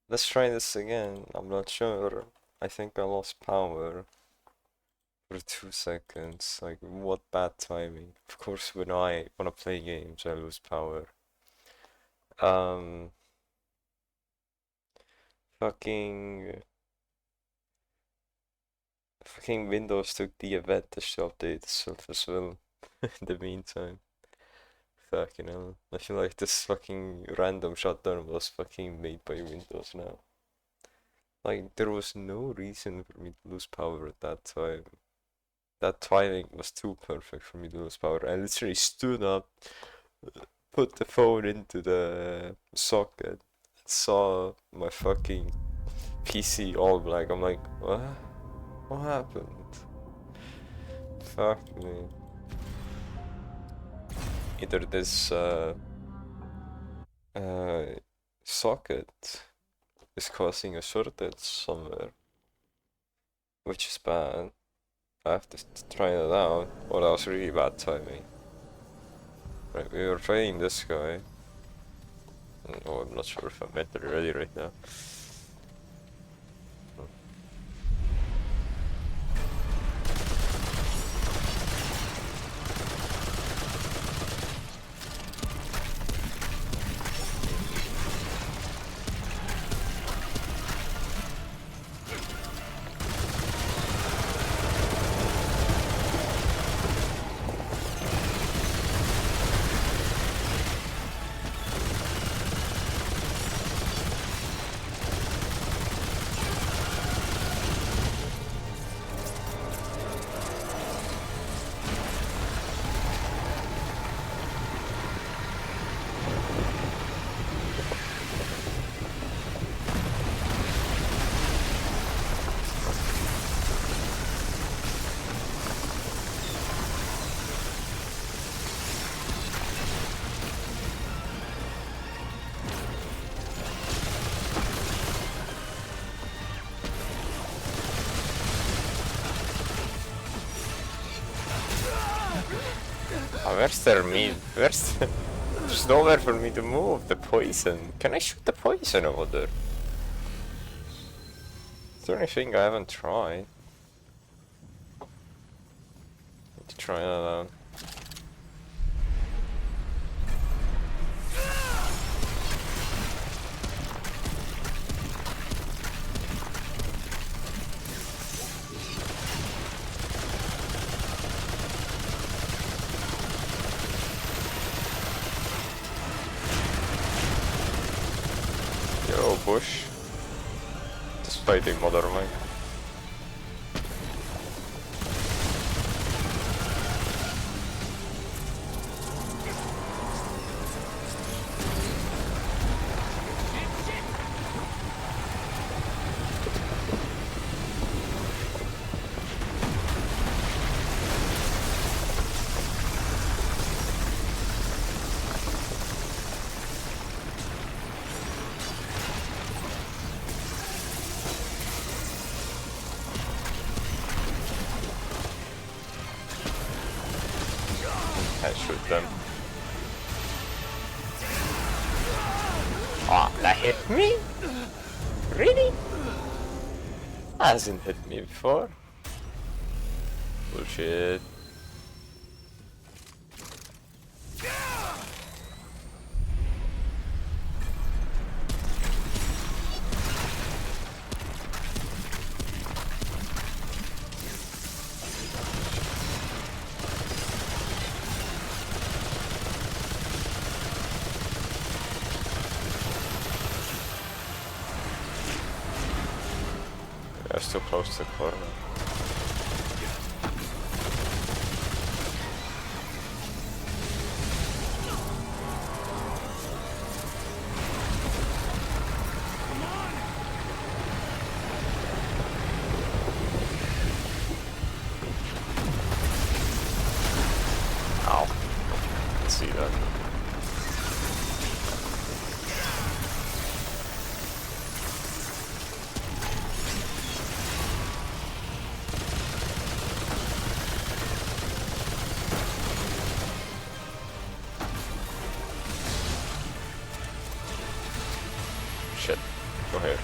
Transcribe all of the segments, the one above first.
Let's try this again. I'm not sure. I think I lost power for 2 seconds. Like, what bad timing. Of course, when I wanna play games, I lose power. Um, fucking, fucking Windows took the advantage to update itself as well. In the meantime, fucking hell. I feel like this fucking random shutdown was fucking made by Windows now. Like, there was no reason for me to lose power at that time. That timing was too perfect for me to lose power. I literally stood up, put the phone into the socket, and saw my fucking PC all black. I'm like, what? What happened? Fuck me. Either this uh, socket is causing a shortage somewhere, which is bad. I have to try it out, or that was really bad timing. Right, we were fighting this guy. Oh, I'm not sure if I'm mentally ready right now. Oh, where's their meat? Where's the... There's nowhere for me to move. The poison. Can I shoot the poison over there? Is there anything I haven't tried? Need to try that out. Yo, Bush. Just fighting Mother Mine. Can't shoot them. Oh, that hit me? Really? That hasn't hit me before. Bullshit. They're still close to the corner. Ow. Let's see that. Go here.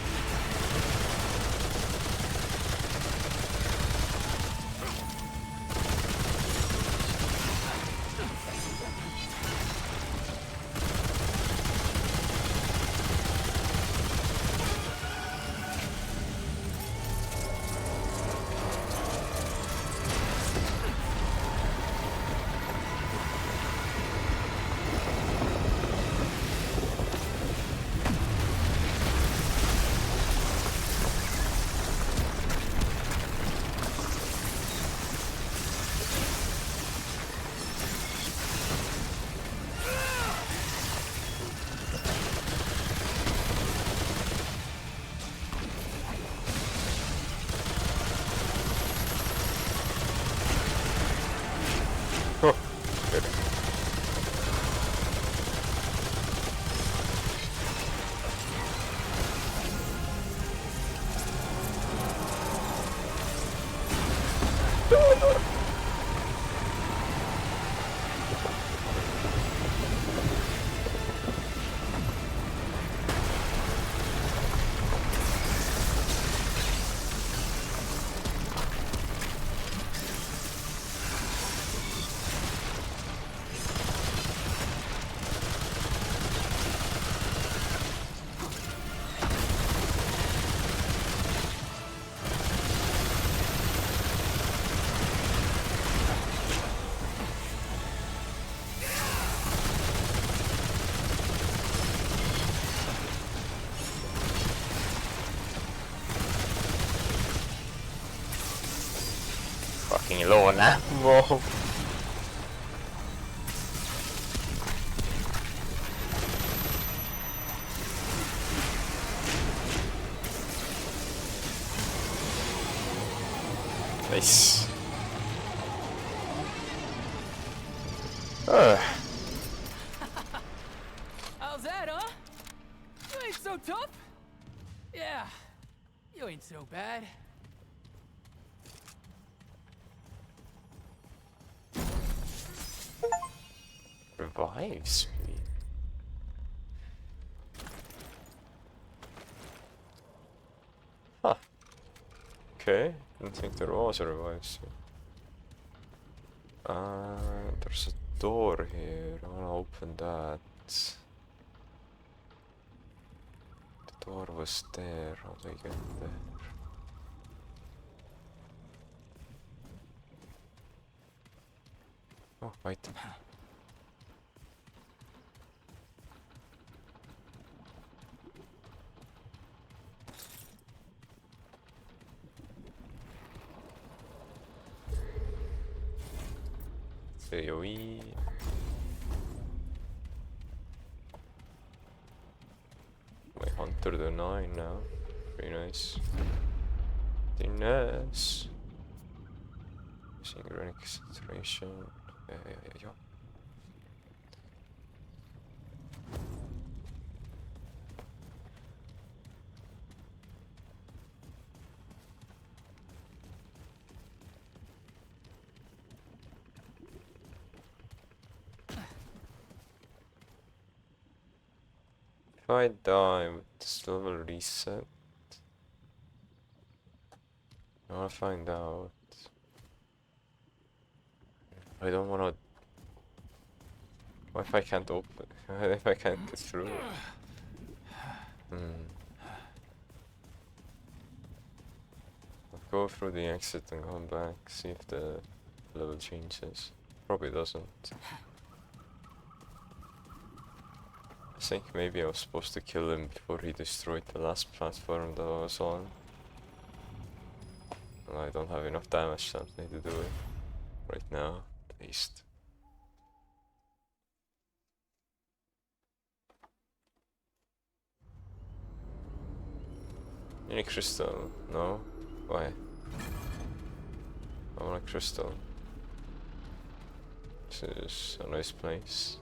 Oh, good. Fucking low on ammo. Nice. How's that, huh? You ain't so tough? Yeah, you ain't so bad. Revives me. Huh. Okay, didn't think there was a revive suit. There's a door here. I wanna open that. The door was there. How do I get there? Oh, wait. AoE. My Hunter the 9 now. Very nice. Very nice. Synchronic saturation. Yeah. If I die, would this level reset? I wanna find out. I don't wanna. What if I can't open? What if I can't get through it? I'll go through the exit and come back, see if the level changes. Probably doesn't. I think maybe I was supposed to kill him before he destroyed the last platform that I was on. And I don't have enough damage to me to do it right now, at least. You need crystal? No? Why? I want a crystal. This is a nice place.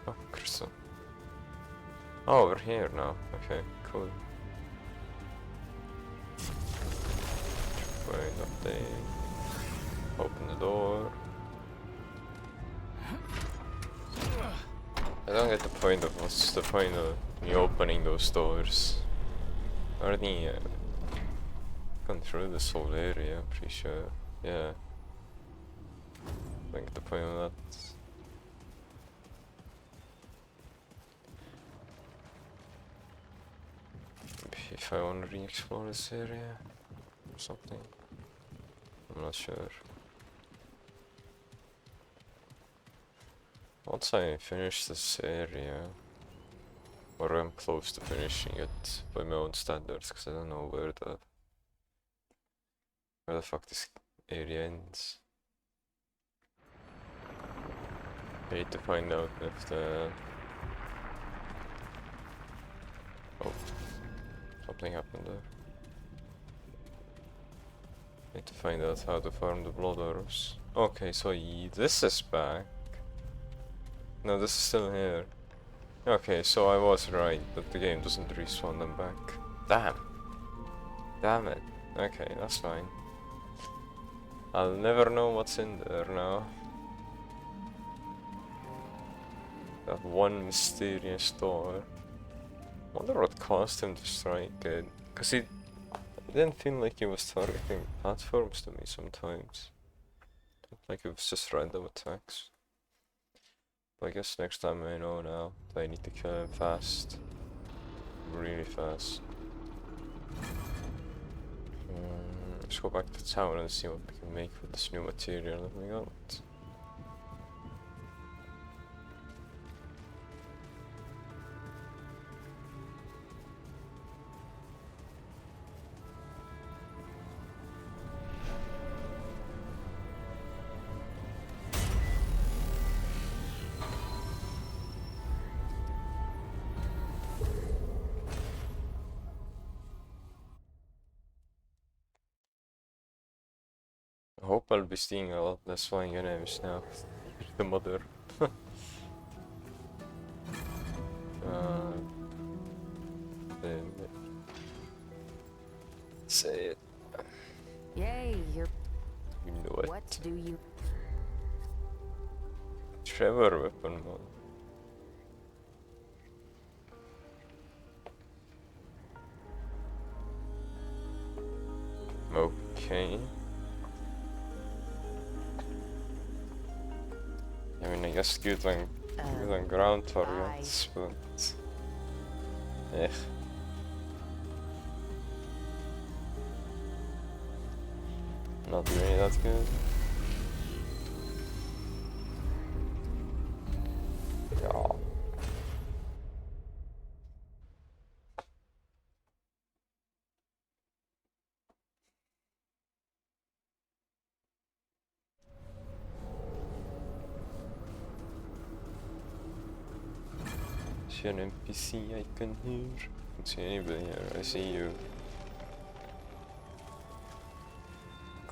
Oh, crystal. Oh, we're here now. Okay, cool. Wait, update. door. I don't get the point of what's the point of me opening those doors. I already gone through this whole area, I'm pretty sure. Yeah. I don't get the point of that. Maybe if I want to re-explore this area or something. I'm not sure. Once I finish this area, or I'm close to finishing it by my own standards, because I don't know where the fuck this area ends. I need to find out if the... Oh, something happened there. Need to find out how to farm the blood orbs. Okay, so this is back. No, this is still here. Okay, so I was right, that the game doesn't respawn them back. Damn. Damn it. Okay, that's fine. I'll never know what's in there now. That one mysterious door. Wonder what caused him to strike it. Cause it didn't feel like he was targeting platforms to me sometimes. Like it was just random attacks. But I guess next time I know now that I need to kill him fast. Really fast. Let's go back to town and see what we can make with this new material that we got. I hope I'll be seeing a lot less flying enemies now. The mother. Say it. Yay, you're... You know it. What do you... Trevor weapon mod. Okay. I mean, I guess good on ground targets, but... Eh. Not really that good. Yeah. See an NPC icon here. I don't see anybody here. I see you.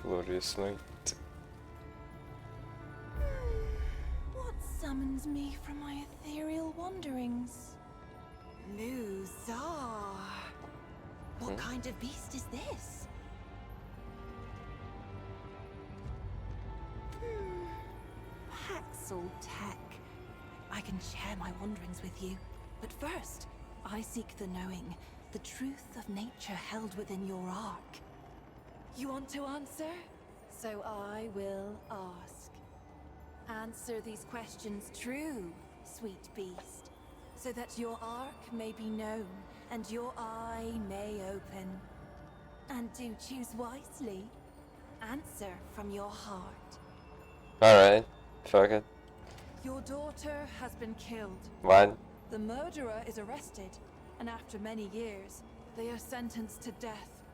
Glorious light. What summons me from my ethereal wanderings? Muzar. What kind of beast is this? Haxel Tech. I can share my wanderings with you. But first, I seek the knowing, the truth of nature held within your ark. You want to answer? So I will ask. Answer these questions true, sweet beast, so that your ark may be known and your eye may open. And do choose wisely. Answer from your heart. Alright, fuck it. Your daughter has been killed. What? The murderer is arrested, and after many years, they are sentenced to death.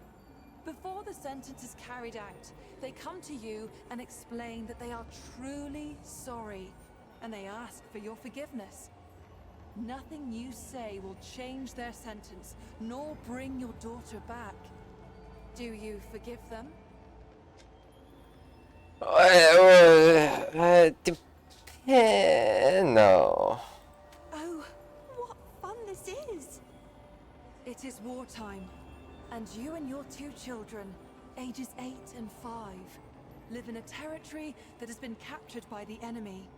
Before the sentence is carried out, they come to you and explain that they are truly sorry, and they ask for your forgiveness. Nothing you say will change their sentence, nor bring your daughter back. Do you forgive them? No. Oh, what fun this is! It is wartime, and you and your two children, ages 8 and 5, live in a territory that has been captured by the enemy.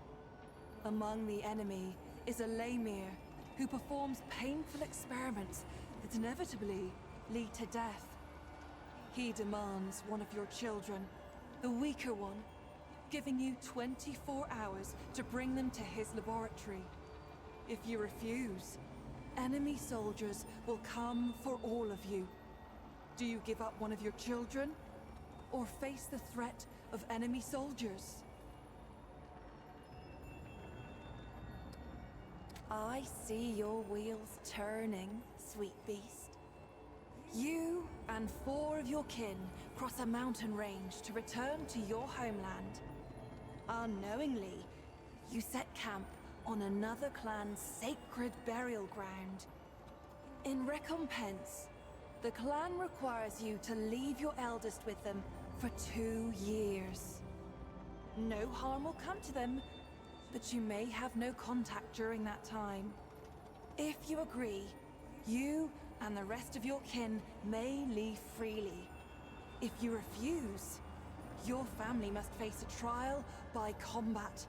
Among the enemy is a Lemire who performs painful experiments that inevitably lead to death. He demands one of your children, the weaker one, giving you 24 hours to bring them to his laboratory. If you refuse, enemy soldiers will come for all of you. Do you give up one of your children, or face the threat of enemy soldiers? I see your wheels turning, sweet beast. You and 4 of your kin cross a mountain range to return to your homeland. Unknowingly, you set camp on another clan's sacred burial ground. In recompense, the clan requires you to leave your eldest with them for 2 years. No harm will come to them, but you may have no contact during that time. If you agree, you and the rest of your kin may leave freely. If you refuse, your family must face a trial by combat.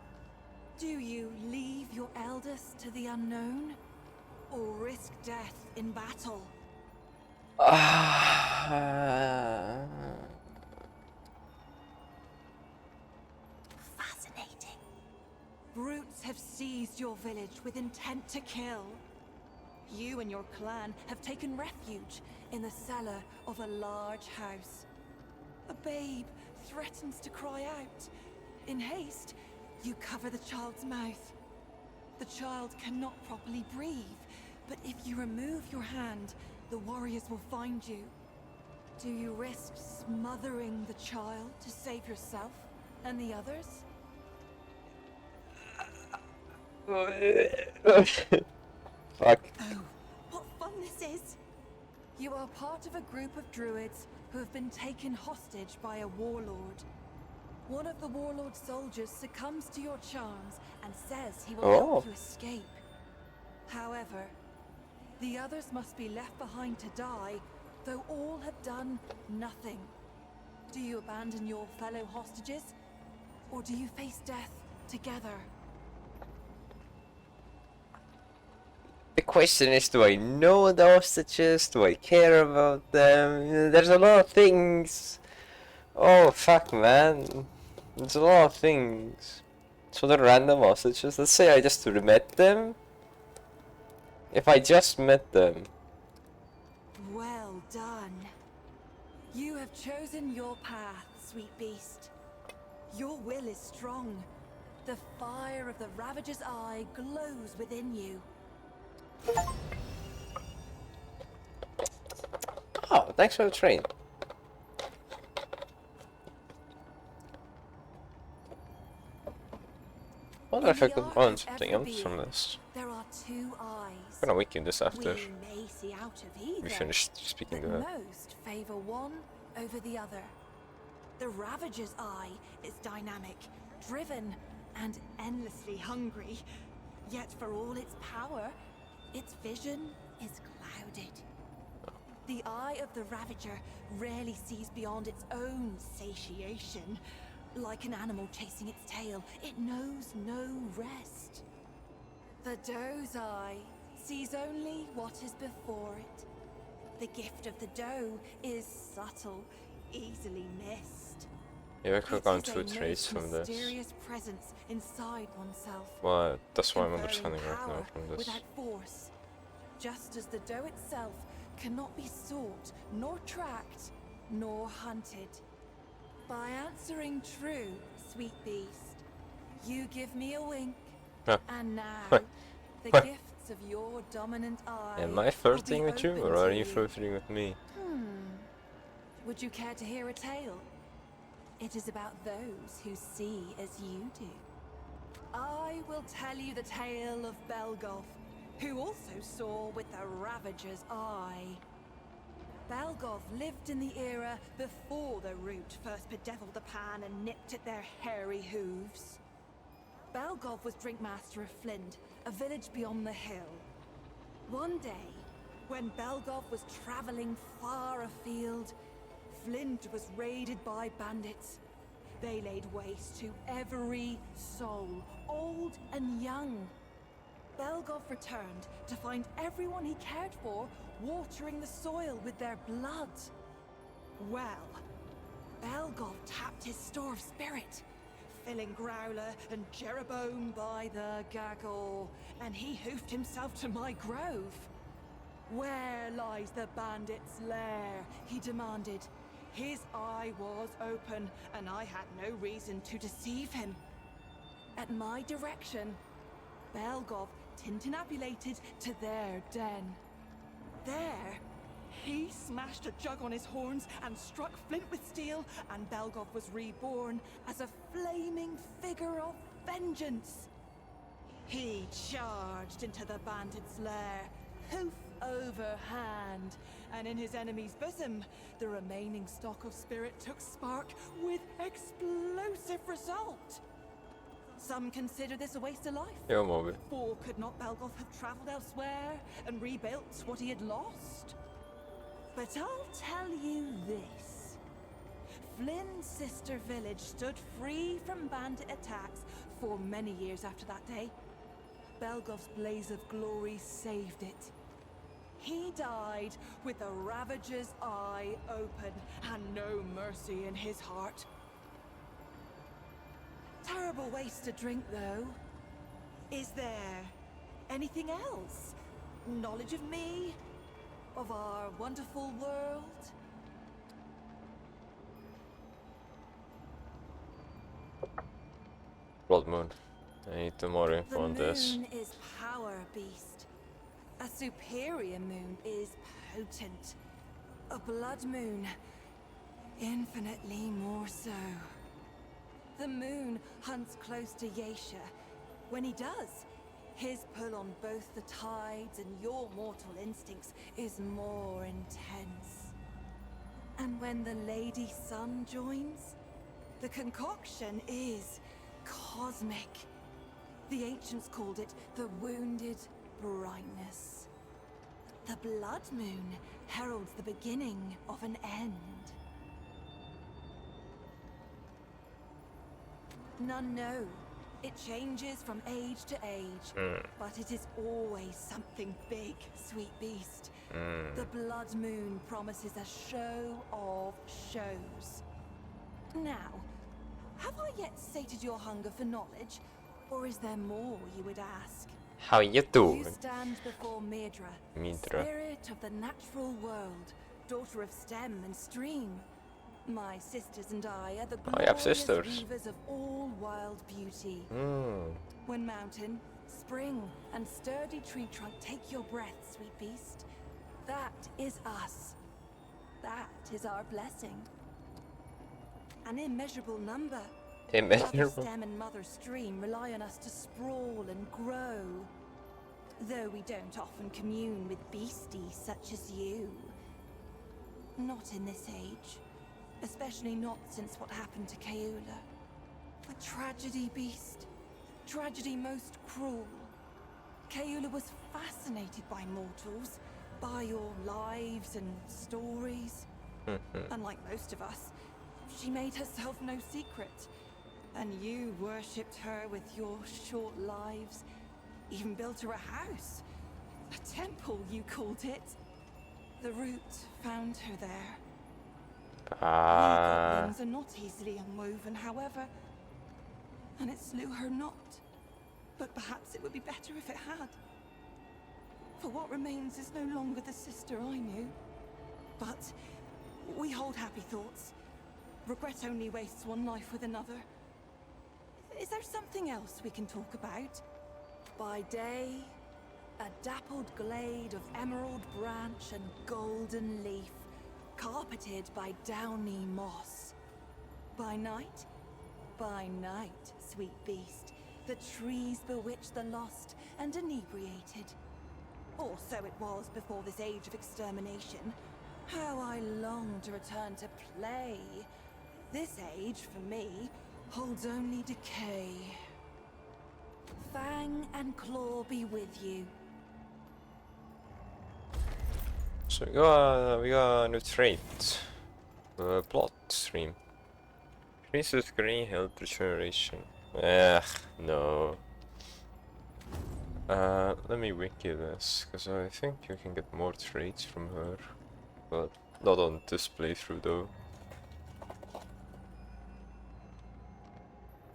Do you leave your eldest to the unknown, or risk death in battle? Fascinating. Brutes have seized your village with intent to kill. You and your clan have taken refuge in the cellar of a large house. A babe threatens to cry out. In haste, you cover the child's mouth. The child cannot properly breathe, but if you remove your hand, the warriors will find you. Do you risk smothering the child to save yourself and the others? Fuck. Oh, what fun this is! You are part of a group of druids who have been taken hostage by a warlord. One of the warlord's soldiers succumbs to your charms and says he will help you escape. However, the others must be left behind to die, though all have done nothing. Do you abandon your fellow hostages, or do you face death together? The question is, do I know the hostages? Do I care about them? There's a lot of things. Oh, fuck, man. There's a lot of things. So the random hostages, let's say I just met them. If I just met them. Well done. You have chosen your path, sweet beast. Your will is strong. The fire of the Ravager's eye glows within you. Oh, thanks for the train. I wonder if I could learn something else from this. There are 2 eyes. I'm gonna weaken this after We may see out of either, we finish speaking to but her. most favor one over the other. The Ravager's eye is dynamic, driven, and endlessly hungry. Yet for all its power, its vision is clouded. The eye of the Ravager rarely sees beyond its own satiation. Like an animal chasing its tail, it knows no rest. The doe's eye sees only what is before it. The gift of the doe is subtle, easily missed. Maybe I could It go on is a 2 traits most from this. mysterious presence inside oneself. Well, that's what I'm Conferring understanding right now power from this. without force, just as the doe itself cannot be sought, nor tracked, nor hunted. By answering true, sweet beast, you give me a wink, Huh. and now the Huh. gifts of your dominant eye. Am I will flirting be with you, open or to are you flirting with me? Would you care to hear a tale? It is about those who see as you do. I will tell you the tale of Belgoth, who also saw with the Ravager's eye. Belgoth lived in the era before the root first bedeviled the pan and nipped at their hairy hooves. Belgoth was drinkmaster of Flint, a village beyond the hill. One day, when Belgoth was traveling far afield, Flint was raided by bandits. They laid waste to every soul, old and young. Belgov returned to find everyone he cared for watering the soil with their blood. Well, Belgov tapped his store of spirit, filling Growler and Jeroboam by the gaggle, and he hoofed himself to my grove. Where lies the bandit's lair? He demanded. His eye was open, and I had no reason to deceive him. At my direction, Belgov tintinabulated to their den. There, he smashed a jug on his horns and struck flint with steel, and Belgov was reborn as a flaming figure of vengeance. He charged into the bandit's lair, hoof over hand, and in his enemy's bosom, the remaining stock of spirit took spark with explosive result. Some consider this a waste of life. Ja, mooi. For could not Belgov have traveled elsewhere and rebuilt what he had lost? But I'll tell you this. Flynn's sister village stood free from bandit attacks for many years after that day. Belgov's blaze of glory saved it. He died with the Ravager's eye open and no mercy in his heart. Terrible waste to drink, though. Is there anything else? Knowledge of me? Of our wonderful world? Blood Moon. I need to more info The on this. moon is power, beast. A superior moon is potent. A blood moon, infinitely more so. The moon hunts close to Yesha. When he does, his pull on both the tides and your mortal instincts is more intense. And when the Lady Sun joins, the concoction is cosmic. The ancients called it the wounded brightness. The blood moon heralds the beginning of an end. None know. It changes from age to age, but it is always something big, sweet beast. The blood moon promises a show of shows. Now, have I yet sated your hunger for knowledge, or is there more you would ask? How you You doing? stand before Midra, Midra. spirit of the natural world, daughter of stem and stream. My sisters and I are the I have glorious sisters. weavers of all wild beauty. When mountain, spring, and sturdy tree trunk take your breath, sweet beast, that is us. That is our blessing. An immeasurable number. Mother Immeasurable. stem and mother stream rely on us to sprawl and grow. Though we don't often commune with beasties such as you. Not in this age. Especially not since what happened to Kaula. A tragedy, beast. Tragedy most cruel. Kaula was fascinated by mortals, by your lives and stories. Unlike most of us, she made herself no secret. And you worshipped her with your short lives. Even built her a house. A temple, you called it. The root found her there. Goblins are not easily unwoven, however, and it slew her not. But perhaps it would be better if it had. For what remains is no longer the sister I knew. But we hold happy thoughts. Regret only wastes one life with another. Is there something else we can talk about? By day, a dappled glade of emerald branch and golden leaf, carpeted by downy moss. By night, sweet beast, the trees bewitch the lost and inebriated. Or so it was before this age of extermination. How I long to return to play. This age, for me, holds only decay. Fang and claw be with you. Så vi går nu straight. Plot stream. Increases green health regeneration. Ugh, no. Let me wiki this, because I think you can get more traits from her. But not on this playthrough though.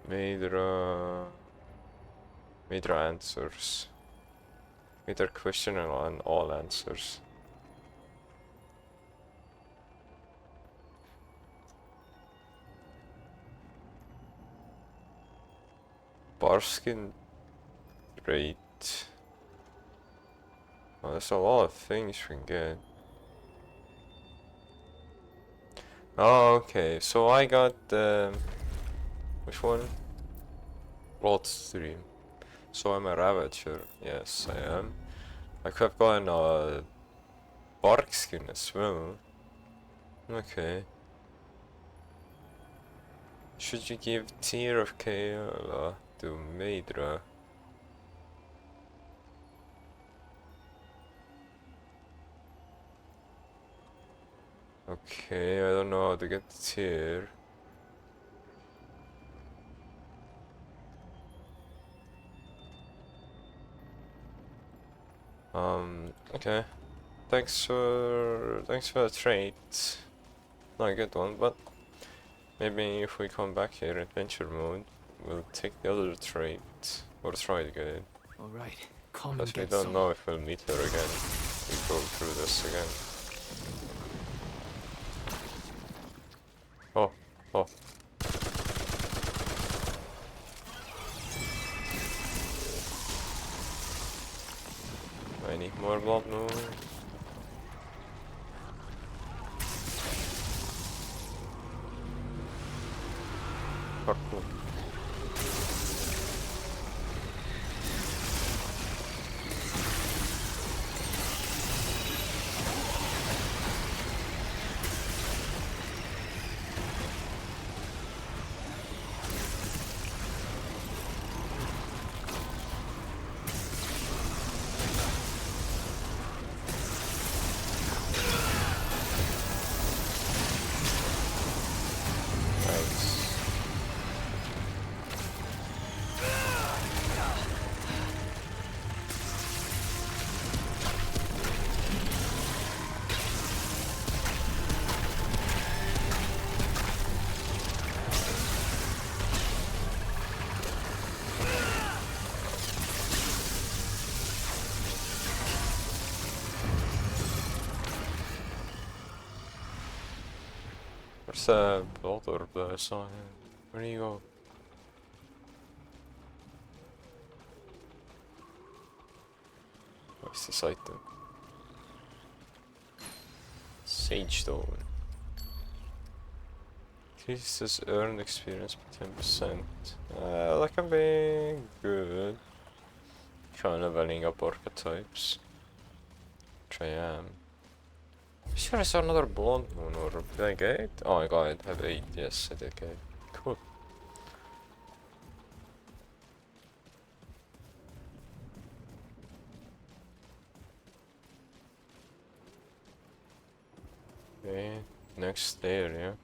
Maedra... Maedra answers. Maedra question and all answers. Barskin trait. Oh, there's a lot of things we can get. Oh, okay. So I got which one? Bloodstream. So I'm a Ravager. Yes, I am. I could have gotten a bark skin as well. Okay. Should you give Tear of Kaela to Maedra? Okay, I don't know how to get the Tear. Okay. Thanks for the trade. Not a good one, but maybe if we come back here in adventure mode, we'll take the other trade or try to get it. All right, come and Because we get don't some. know if we'll meet her again. We go through this again. Oh, oh. I need more blood, no. Purple. Nice. Where's the blood orb that I saw him? Where do you go? What's this item? Sage stone. Increases earned experience by 10%. That can be good. Kind of leveling up archetypes. Which I am. Sure, I saw another blonde one, or did I get it? Oh, I got it. I have 8. Yes, I did get it. Cool. Okay, next area.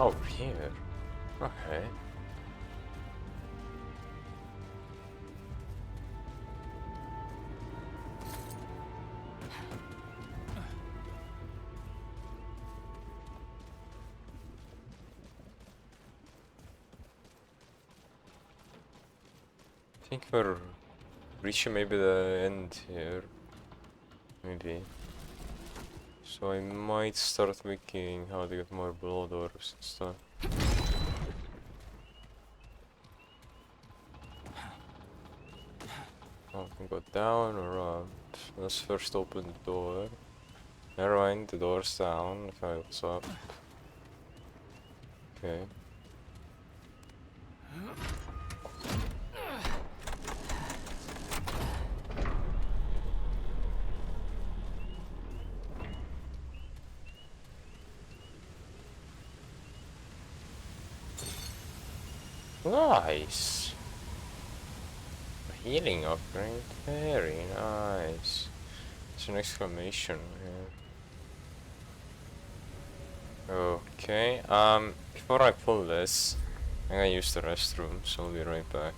Oh, here. Okay. I think we're reaching maybe the end here. Maybe. So I might start making how to get more blood orbs and stuff. Oh, I can go down or up. Let's first open the door. Never mind, the door's down. Okay, what's up? Okay. Nice! A healing upgrade. Very nice. It's an exclamation. Yeah. Okay, before I pull this, I'm gonna use the restroom, so I'll be right back.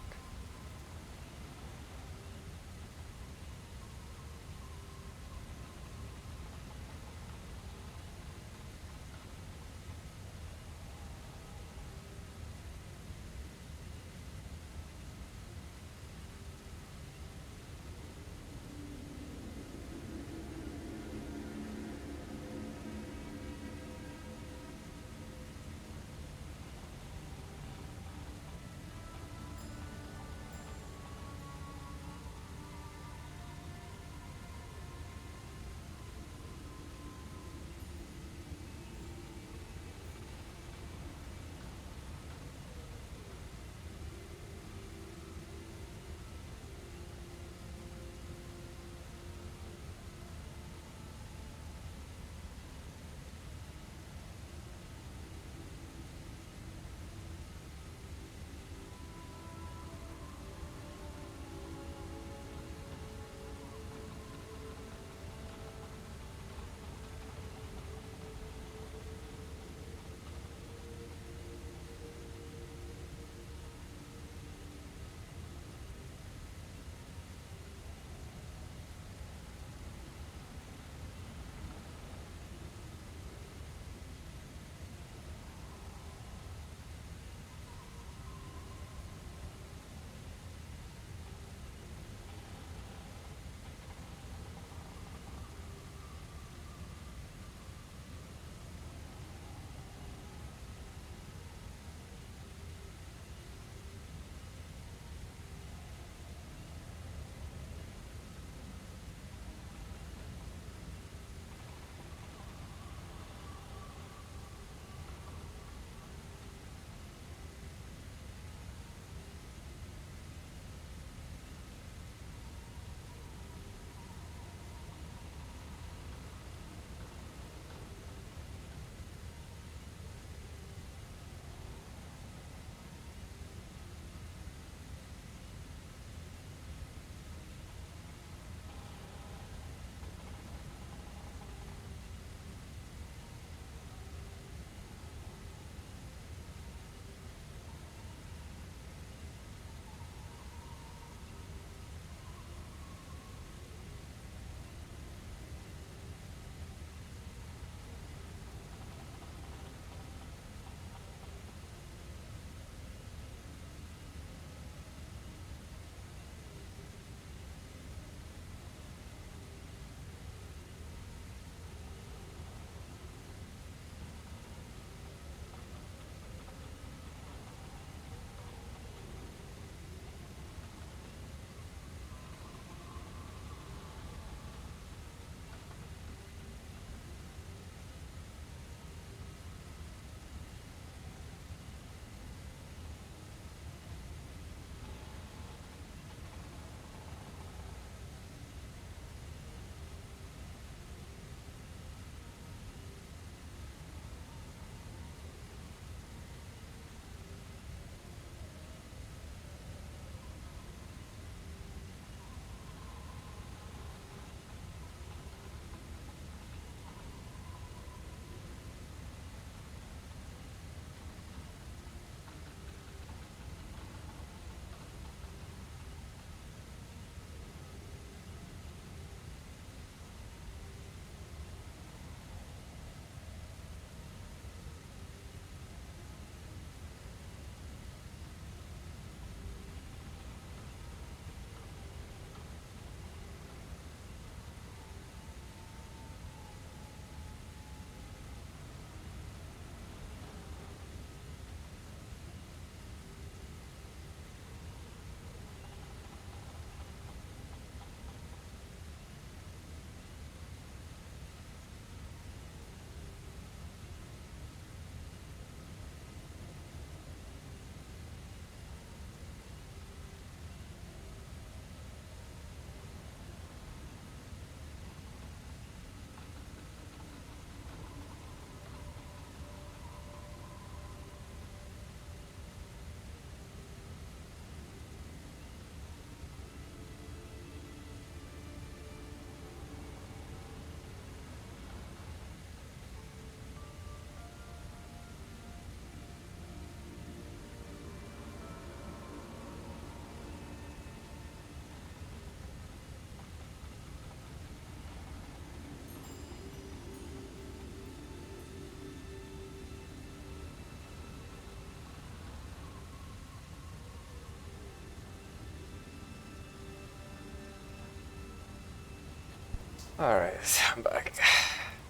Alright, I'm back.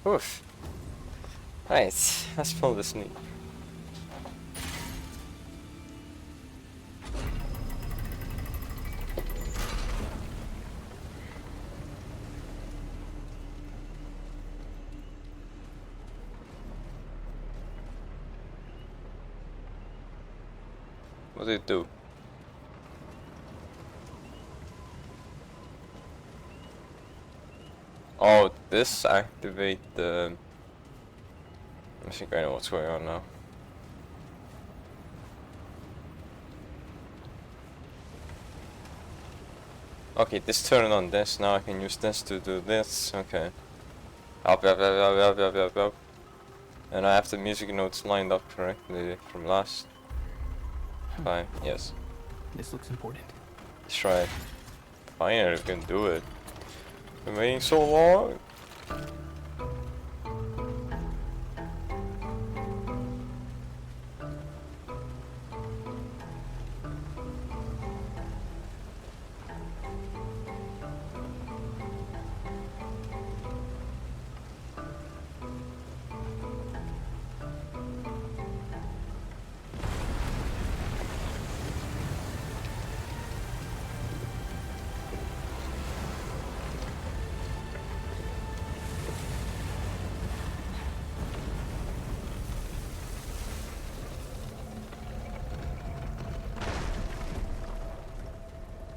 Oof. Right, let's pull this knee. What did it do? Oh, this activate the... I think I know what's going on now. Okay, this turned on this, now I can use this to do this, okay. Up. And I have the music notes lined up correctly from last time, yes. This looks important. Let's try it. Finally, we can do it. Been waiting so long.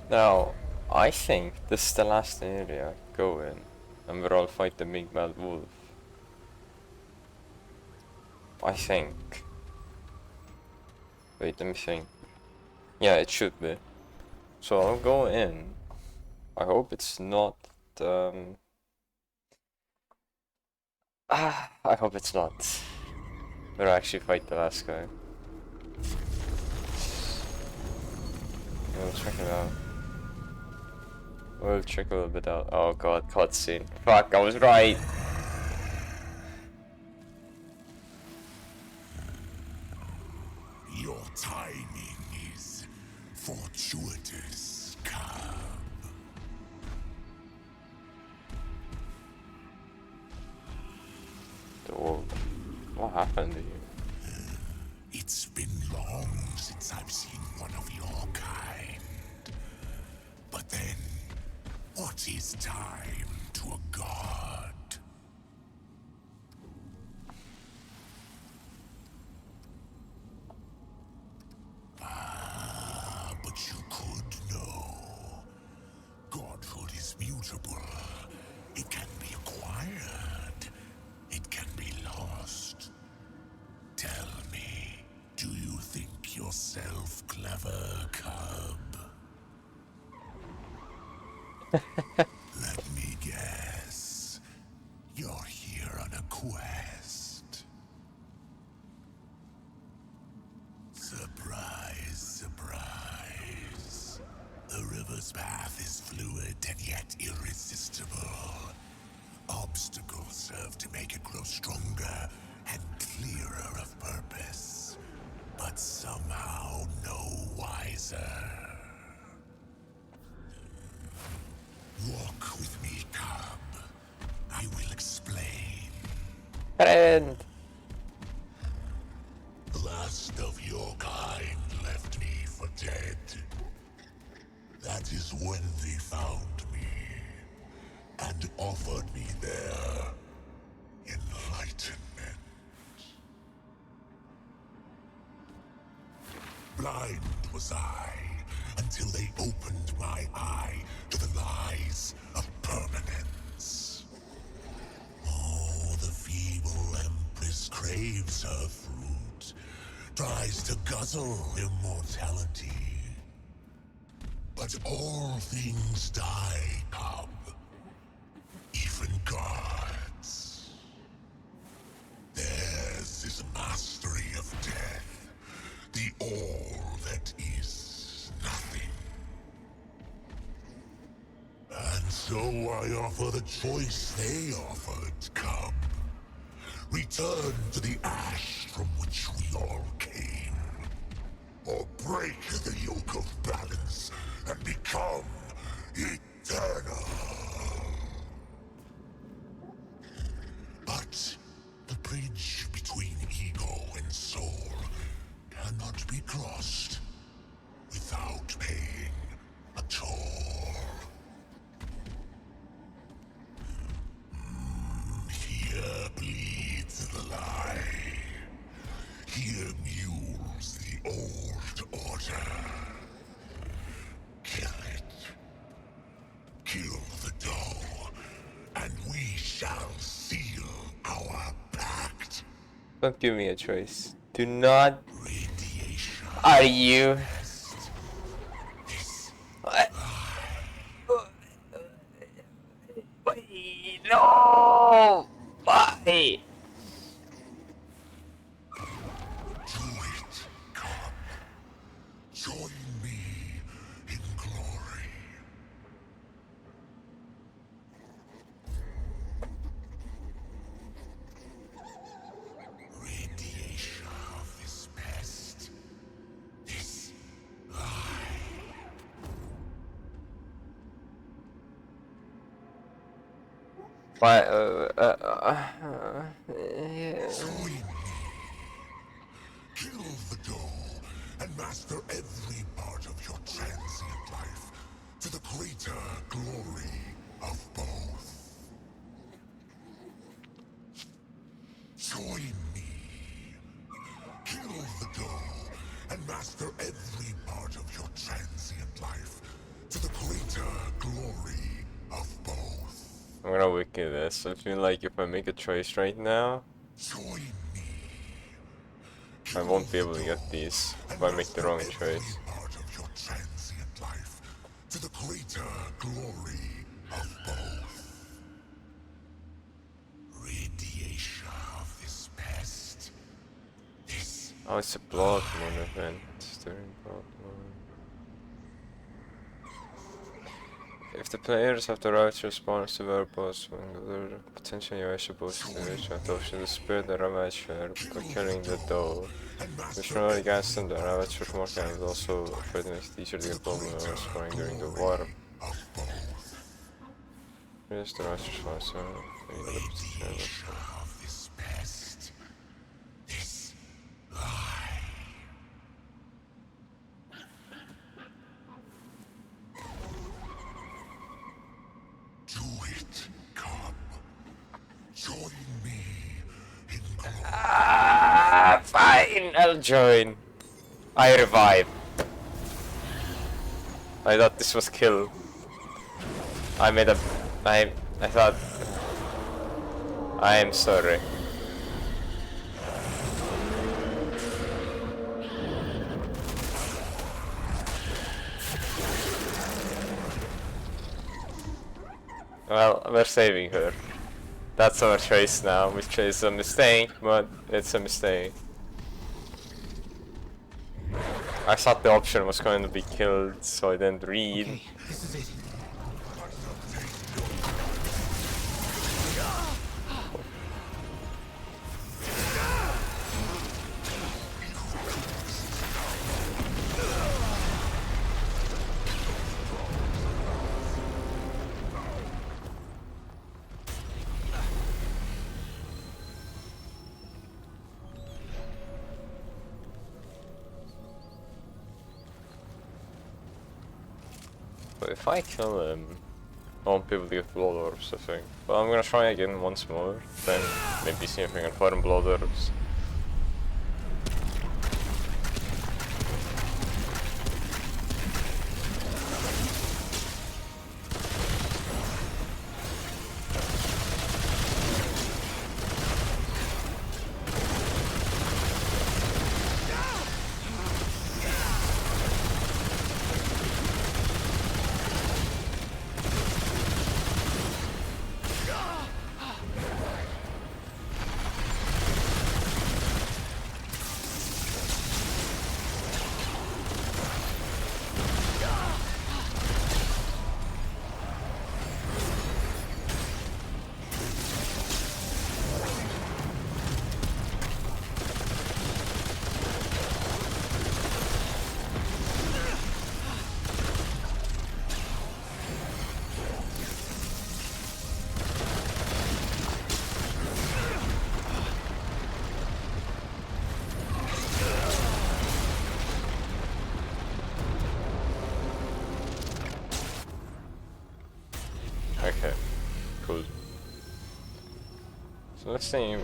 Now, I think this is the last area. Go in, and we'll all fight the big bad wolf. I think. Wait, let me think. Yeah, it should be. So I'll go in. I hope it's not. I hope it's not. We'll actually fight the last guy. We'll check it out. We'll check a little bit out. Oh god, cutscene. Fuck, I was right. Your timing is fortuitous, Cub. Oh, what happened to you? It's been long since I've seen one of your kind. But then, what is time to a god? But you could know. Godhood is mutable. It can be acquired. It can be lost. Tell me, do you think yourself clever, Cub? Let me guess. You're here on a quest. Surprise, surprise. The river's path is fluid and yet irresistible. Obstacles serve to make it grow stronger and clearer of purpose, but somehow no wiser. Walk with me, Cub. I will explain. Friend. The last of your kind left me for dead. That is when they found me and offered me their enlightenment. Blind was I until they opened my eye to the lies of permanence. Oh, the feeble empress craves her fruit, tries to guzzle immortality. But all things die, Cub. Even gods. Theirs is mastery of death, the all that is nothing. And so I offer the choice they offered, Cub. Return to the ash from which we all came, or break the yoke of balance and become eternal. cannot be crossed without paying a toll. Here bleeds the lie. Here mules the old order. Kill it. Kill the doll, and we shall seal our pact. Don't give me a choice. Do not. Radiation. Are you? This What? No! Why? do it, come. Join me in glory. Radiation of this pest. This lie. Why? Join me. Kill the doll and master every part of your transient life to the greater glory of both. Join me. Kill the doll and master every part of your transient life to the greater glory of both. I'm gonna wiki this. I feel like if I make a choice right now, Join me. I won't be able to get these if I make the wrong choice. Every part of your transient life to the greater glory of both. Radiation of this pest. This Oh, it's a blood moon event. During blood moon. If the players have the right to respond to verbals when they're potentially irreversible situation, adoption the spirit the Ravager by killing the doll. Which roll against them, the Ravager's mark and also afraid to make it easier to get blood moon or scoring during the war. of both. Here's the Ravager's force, Radiation of this pest. This lie. Do it, come. Join me in glory. Fine, I'll join. I revive. I thought this was kill. I made a... I thought... I am sorry. Well, we're saving her. That's our choice now, which is a mistake, but it's a mistake. I thought the option was going to be killed, so I didn't read. Okay, this is it. But if I kill him, I won't be able to get blood orbs, I think. But I'm gonna try again once more, then maybe see if I can farm blood orbs. So let's see if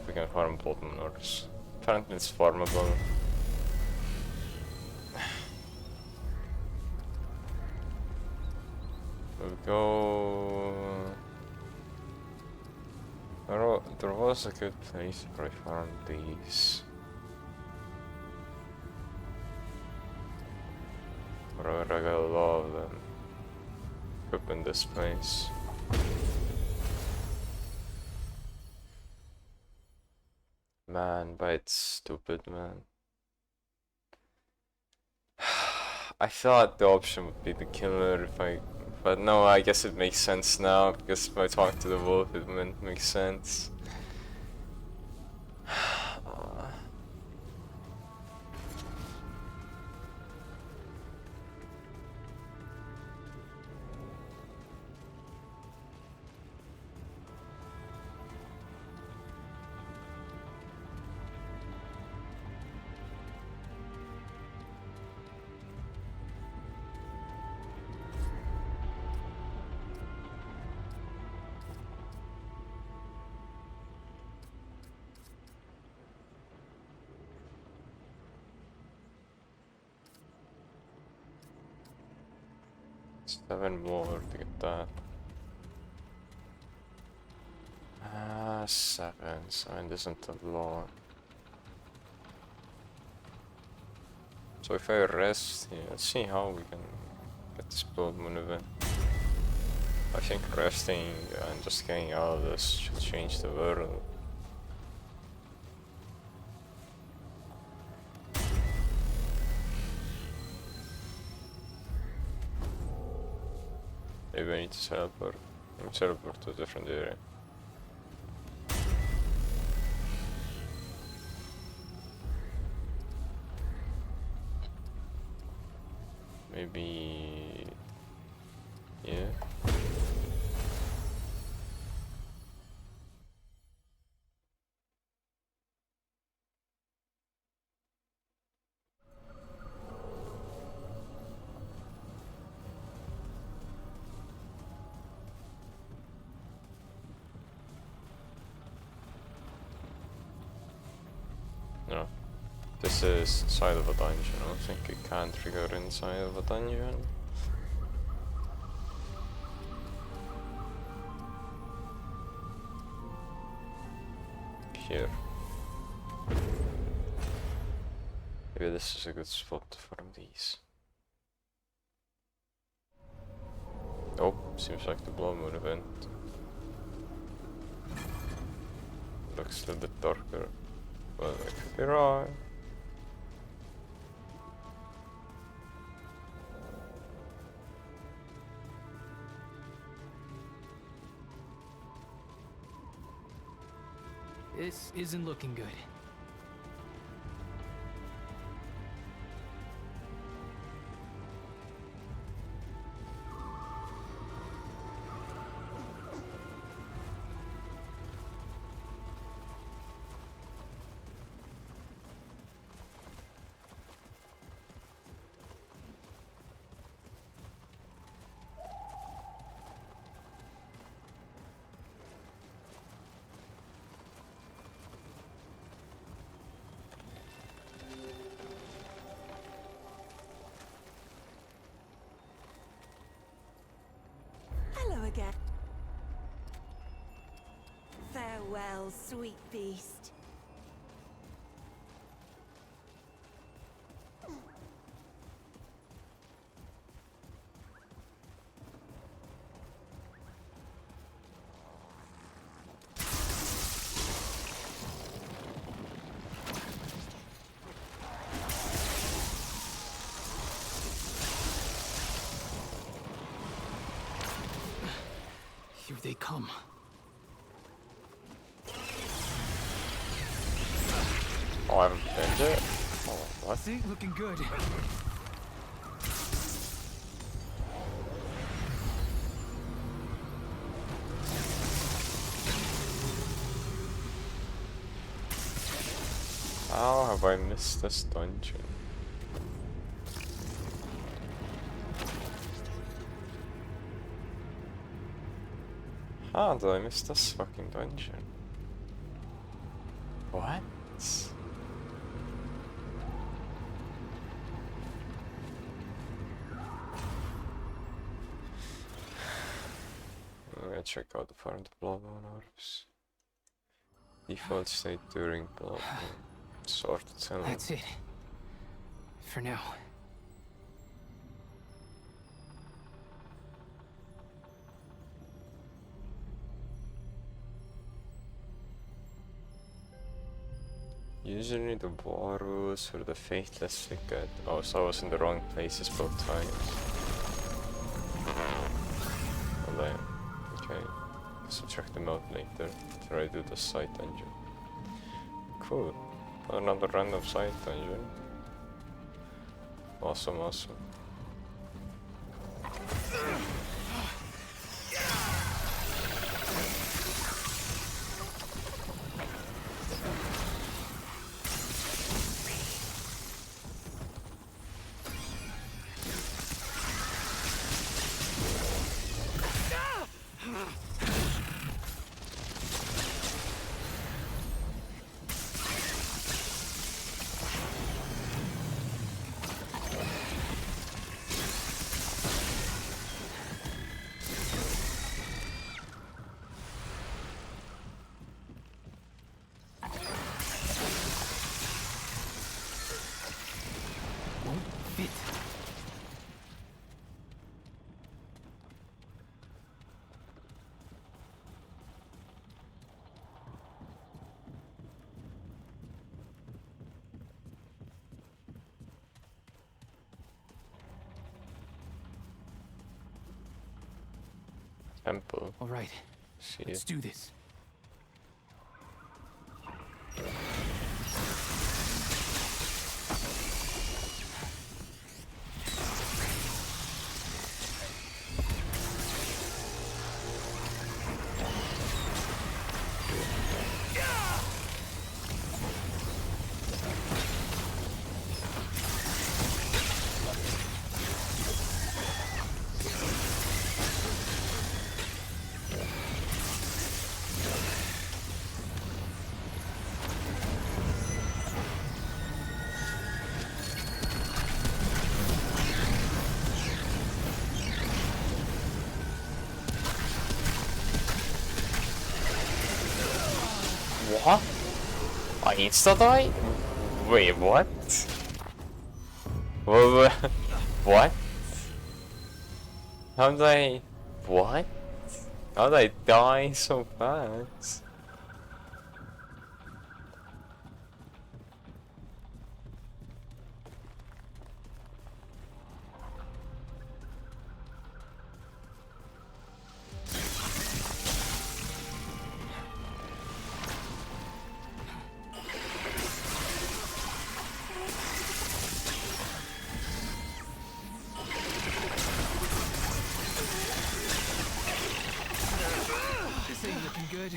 we can farm blood moors. Apparently it's farmable. We'll go... There was a good place where I found these. Where I got a lot of them. Up in this place. Man, but it's stupid, man. I thought the option would be the killer if I... But no, I guess it makes sense now, because if I talk to the wolf, it makes sense. Seven more to get that. Seven. Seven isn't a lot. So if I rest here, let's see how we can get this blood moon event. I think resting and just getting out of this should change the world. Maybe I need to teleport. I'm teleport to a different area. Maybe... yeah. No. This is inside of a dungeon. I don't think you can trigger inside of a dungeon. Here. Maybe this is a good spot to farm these. Oh, seems like the blood moon event. Looks a little bit darker, but I could be wrong. This isn't looking good. Hello again. Farewell, sweet beast. Here they come. Oh, I haven't pinned it? Oh, what? See? Looking good. How have I missed this dungeon? How did I miss this fucking dungeon? What? I'm gonna check out the farmed bloodborne orbs. Default state during bloodborne. Sorted tunnel. That's it. For now. Usually the war rules for the faithless get. Oh, so I was in the wrong places both times. Oh damn. Okay. Guess I'll check them out later after I do the side dungeon. Cool. Another random side dungeon. Awesome, awesome. Won't fit. Temple. All right. See Let's it. do this. What? I insta-die? Wait, what? What? What? How did I... What? How did I die so fast? This ain't looking good.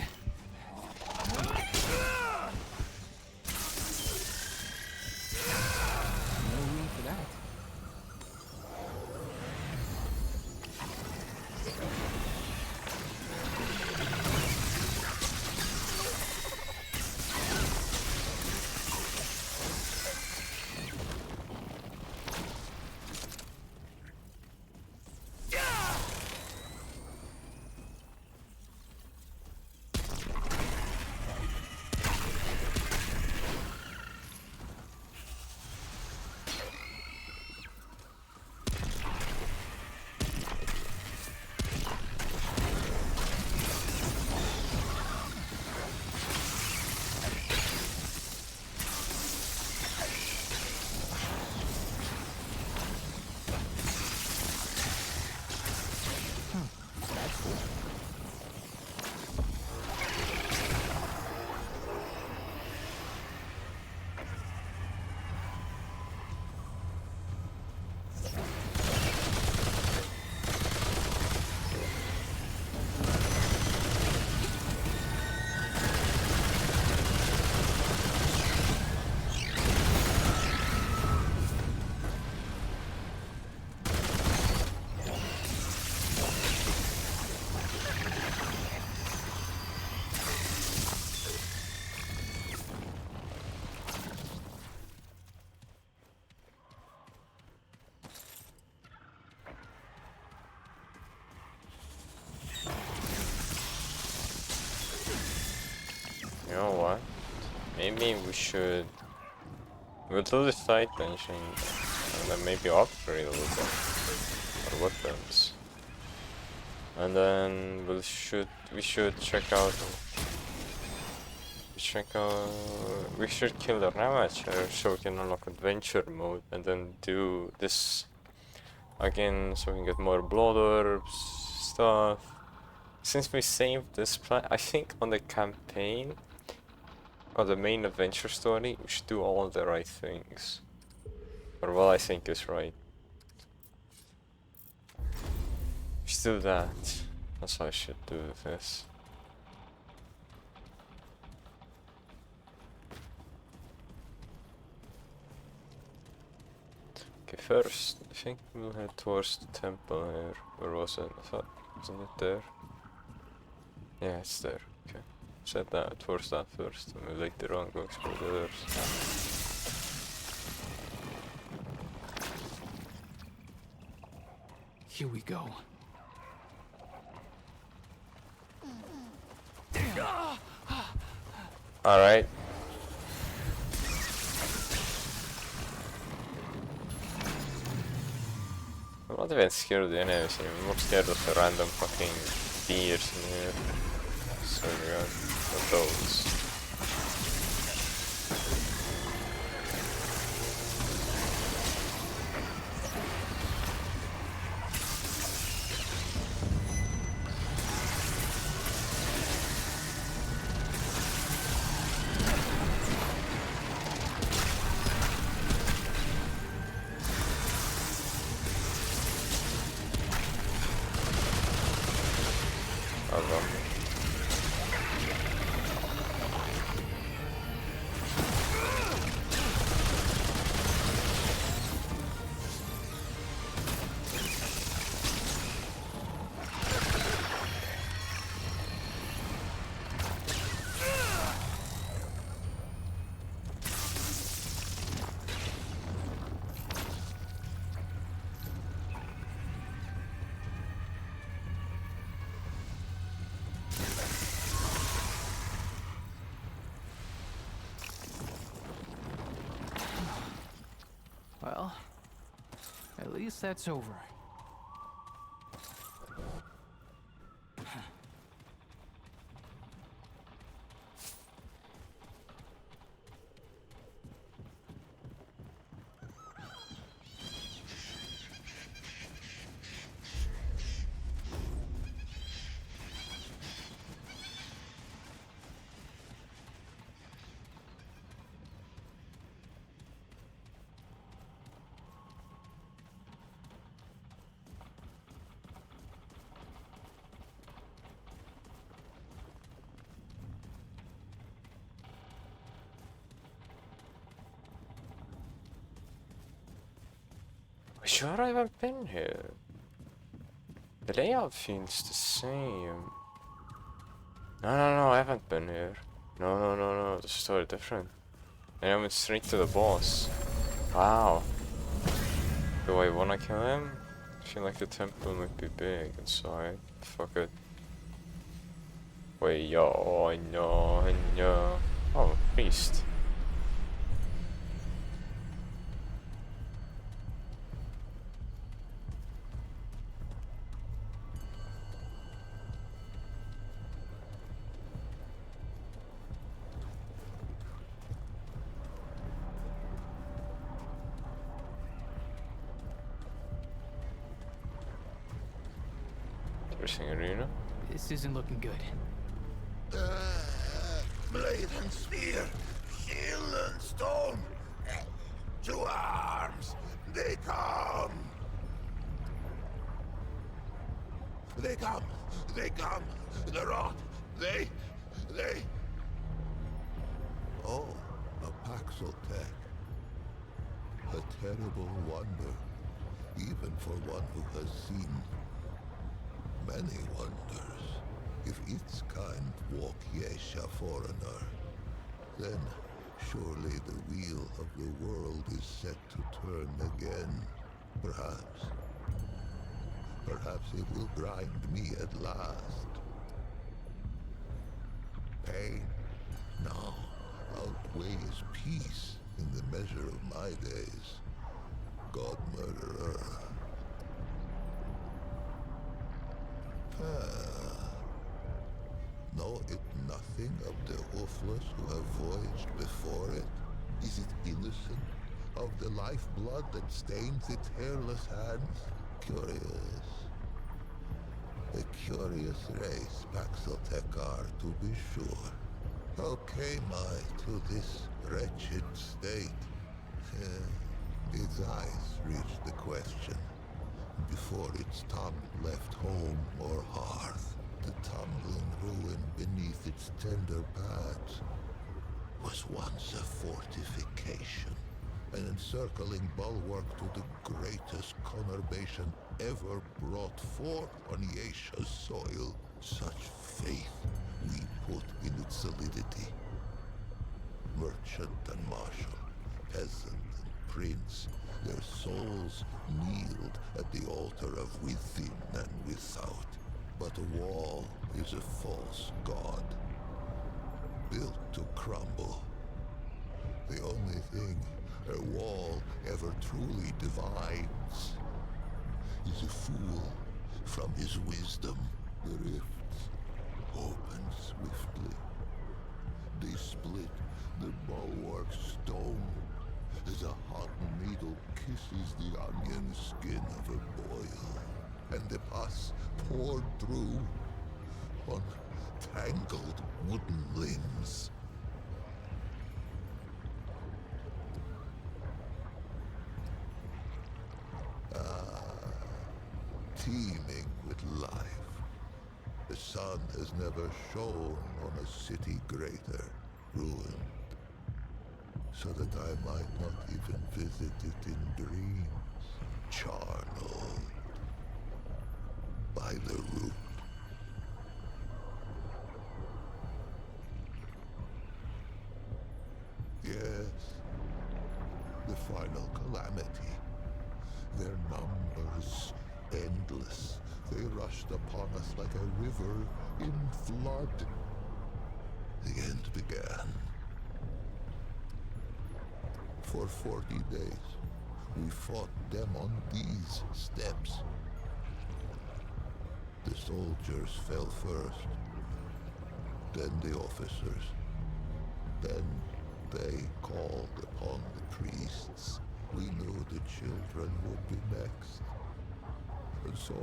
maybe we should... We'll do the side dungeon and then maybe upgrade a little bit our weapons. And then we should check out... We should kill the Ravager so we can unlock adventure mode and then do this again so we can get more blood orbs, stuff. Since we saved this plan, I think on the campaign, or the main adventure story, we should do all the right things. Or what I think is right. We should do that. That's how I should do this. Okay, first, I think we'll head towards the temple here. Where was it? I thought, wasn't it there? Yeah, it's there. Okay. Set that towards that first, and we'll later on go explore the others. Here we go. Alright. I'm not even scared of the enemies anymore. I'm more scared of the random fucking deers in here. So yeah, not those. Well, at least that's over. Sure I haven't been here. The layout feels the same. No, I haven't been here. No, this is totally different. And I went straight to the boss. Wow. Do I wanna kill him? I feel like the temple might be big inside. Fuck it. Wait, yo, no. Oh, priest. Interesting arena. This isn't looking good. Blade and spear, shield and stone. To arms, they come. They come. The rot. They. Oh, a Paxel tech. A terrible wonder, even for one who has seen many wonders. If its kind walk Yesha foreigner, then surely the wheel of the world is set to turn again. Perhaps it will grind me at last. Pain? No, outweighs peace in the measure of my days. God murderer. Know it nothing of the hoofless who have voyaged before it? Is it innocent of the lifeblood that stains its hairless hands? Curious. A curious race, Paxeltekar, to be sure. How came I to this wretched state? Its eyes reached the question. Before its tongue left home or hearth, the tumbling ruin beneath its tender pads was once a fortification, an encircling bulwark to the greatest conurbation ever brought forth on Yesha's soil. Such faith we put in its solidity. Merchant and marshal, peasant and prince, their souls kneeled at the altar of within and without. But a wall is a false god, built to crumble. The only thing a wall ever truly divides is a fool from his wisdom. The rifts open swiftly. They split the bulwark stone as a hot needle kisses the onion skin of a boil, and the pus poured through on tangled wooden limbs. Teeming with life. The sun has never shone on a city greater, ruined, so that I might not even visit it in dreams, charneled by the root. Yes, the final calamity. Their numbers endless. They rushed upon us like a river in flood. The end began. For 40 days, we fought them on these steps. The soldiers fell first, then the officers. Then they called upon the priests. We knew the children would be next. And so,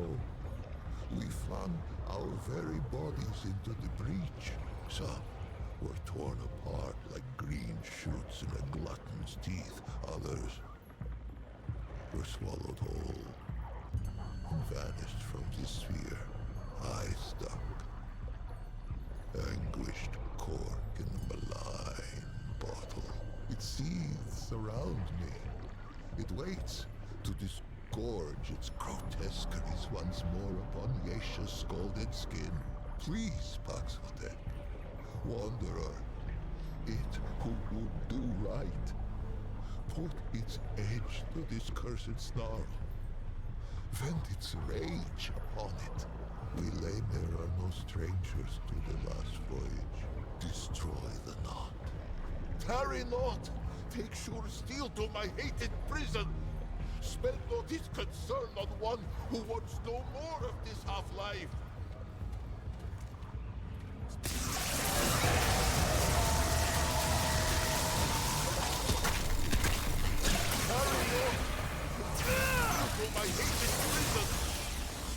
we flung our very bodies into the breach. Some were torn apart like green shoots in a glutton's teeth. Others were swallowed whole and vanished from the sphere. I stuck, anguished cork in the malign bottle. It seethes around me. It waits to disgorge its grotesqueries once more upon Yesha's scalded skin. Please, Paxotek, wanderer, it who would do right, put its edge to this cursed snarl. Vent its rage upon it. We laymen are no strangers to the last voyage. Destroy the knot. Tarry not! Take sure steel to my hated prison! Spend not his concern on one who wants no more of this half-life! Tarry not! To my hated prison!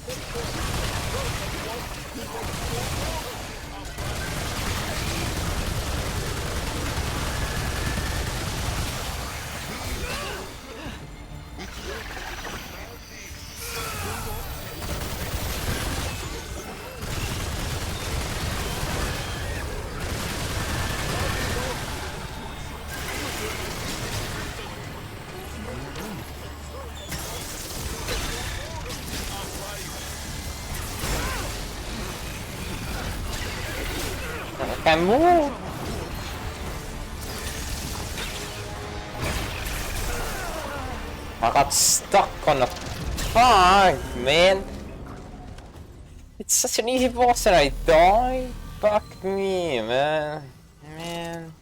Spend not his concern on one who wants no more of this half-life! Can move. I got stuck on a fog, man. It's such an easy boss and I died. Fuck me, man. Man.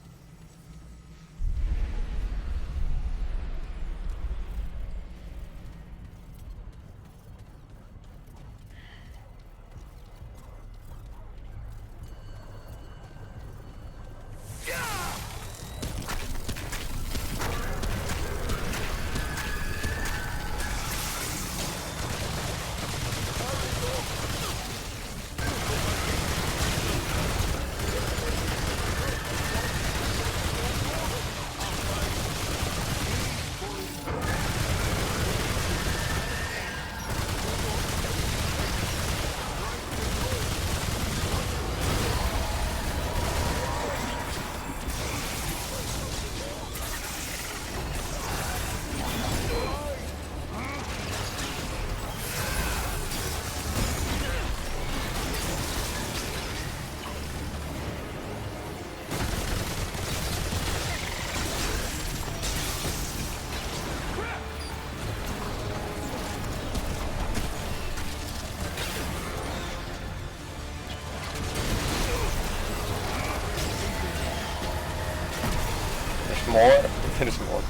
more. There's more.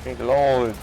Good lord.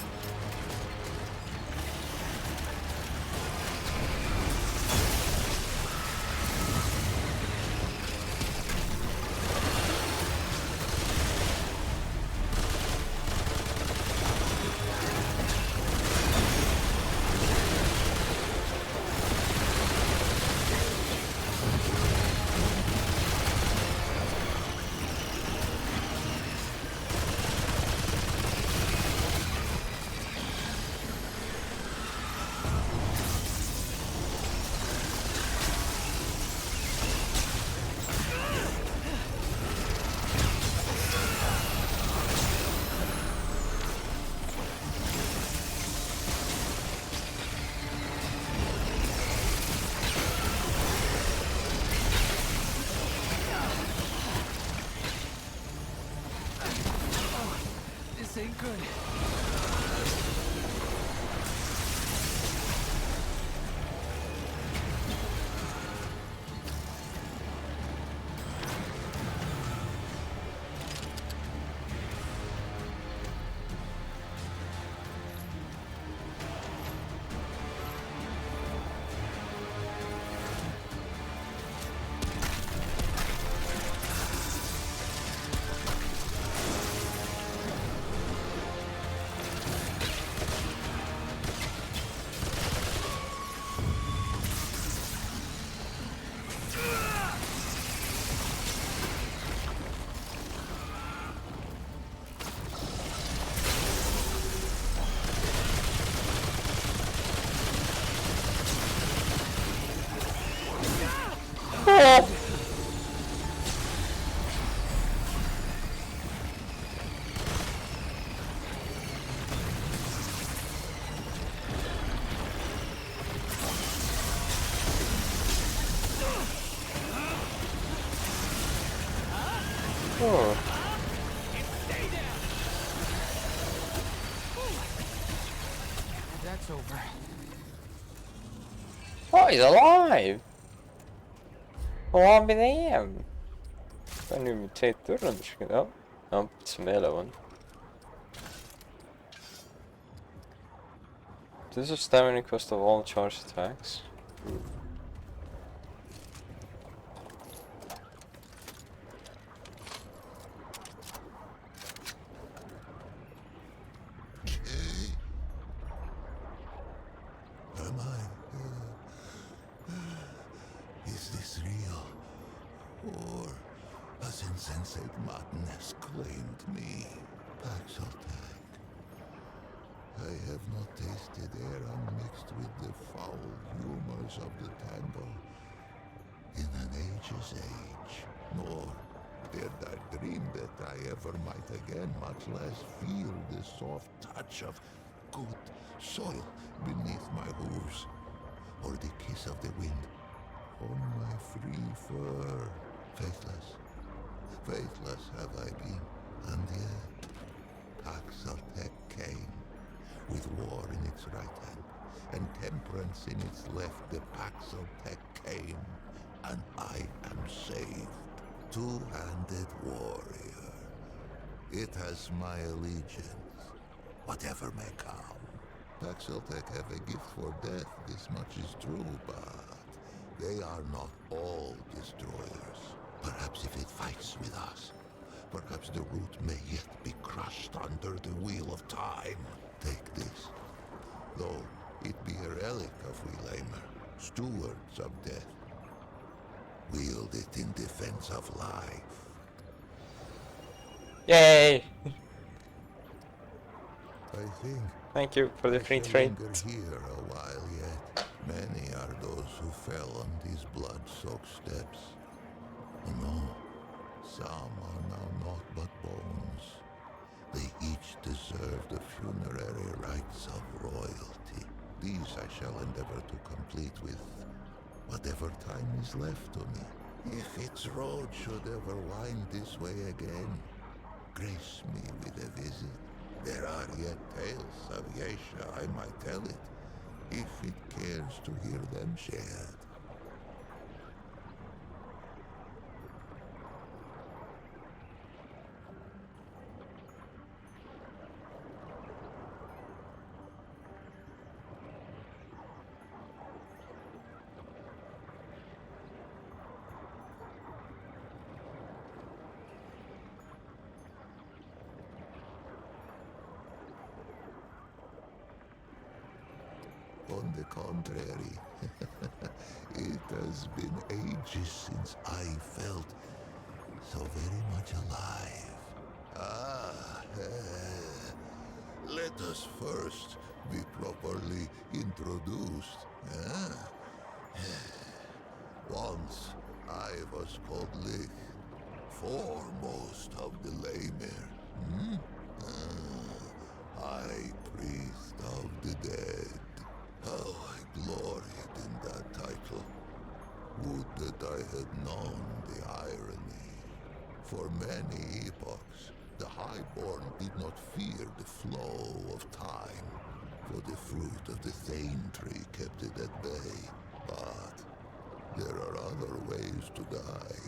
This ain't good. Oh. That's over. Oh, he's alive! Vad har han med EM? Kan nu mutate dörren? Ja, ja, smälla one. This is stamina cost of all charged attacks. Am I? Is this real? Or has insensate madness claimed me? Paxaltag. I have not tasted air unmixed with the foul humors of the tangle in an age's age, nor did I dream that I ever might again, much less feel the soft touch of good soil beneath my hooves, or the kiss of the wind on my free fur. Faithless, faithless have I been, and yet Paxaltec came, with war in its right hand and temperance in its left. The Paxaltec came, and I am saved. Two-handed warrior. It has my allegiance, whatever may come. Paxaltec have a gift for death, this much is true, but they are not all destroyers. Perhaps if it fights with us, perhaps the root may yet be crushed under the wheel of time. Take this, though it be a relic of Welamer, stewards of death. Wield it in defense of life. Yay! I think Thank you for the I free shall trade. linger here a while yet. Many are those those who fell on these blood-soaked steps. No, some are now naught but bones. They each deserve the funerary rites of royalty. These I shall endeavor to complete with whatever time is left to me. If its road should ever wind this way again, grace me with a visit. There are yet tales of Yesha I might tell it, if it cares to hear them shared. On the contrary, it has been ages since I felt so very much alive. Let us first be properly introduced. Once I was called Lich, foremost of the Lemir. High priest of the dead. How I gloried in that title. Would that I had known the irony. For many epochs, the Highborn did not fear the flow of time, for the fruit of the Thane tree kept it at bay. But there are other ways to die.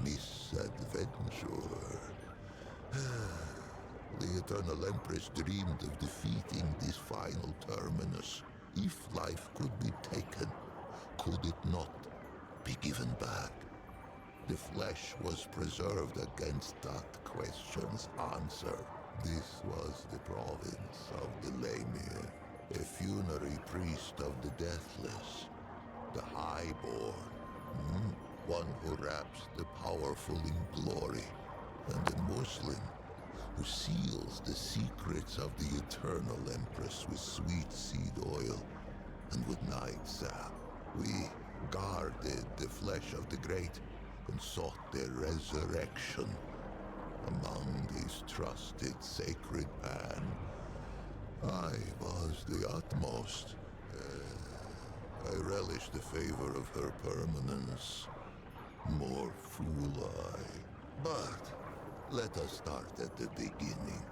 Misadventure. The Eternal Empress dreamed of defeating this final terminus. If life could be taken, could it not be given back? The flesh was preserved against that question's answer. This was the province of the Lemir, a funerary priest of the deathless, the Highborn, one who wraps the powerful in glory, and a Muslim who seals the secrets of the Eternal Empress with sweet seed oil and with night sap. We guarded the flesh of the great and sought their resurrection. Among these trusted sacred pan, I was the utmost. I relish the favor of her permanence. More fool I. But let us start at the beginning.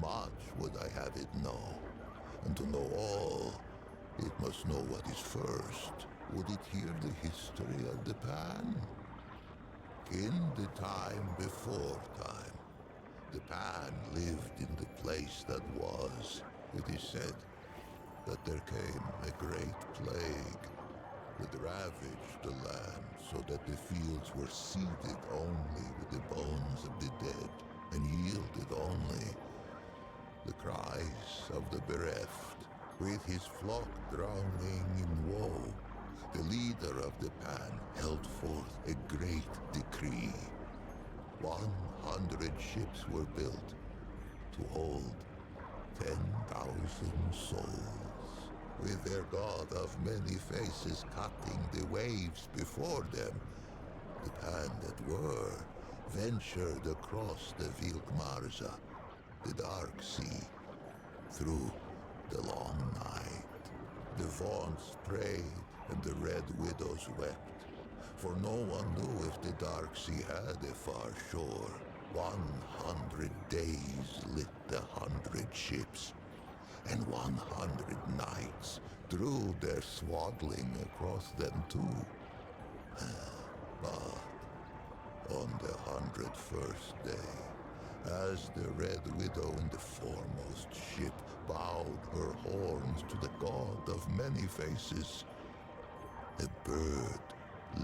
Much would I have it know. And to know all, it must know what is first. Would it hear the history of the Pan? In the time before time, the Pan lived in the place that was. It is said that there came a great plague that ravaged the land so that the fields were seeded only with the bones of the dead and yielded only the cries of the bereft. With his flock drowning in woe, the leader of the Pan held forth a great decree. 100 ships were built to hold 10,000 souls. With their god of many faces cutting the waves before them, the Pan that were ventured across the Vilkmarza, the Dark Sea, through the long night. The Vaughnts prayed and the Red Widows wept, for no one knew if the Dark Sea had a far shore. 100 days lit the 100 ships, and 100 nights drew their swaddling across them too. But on the 101st day, as the Red Widow in the foremost ship bowed her horns to the god of many faces, a bird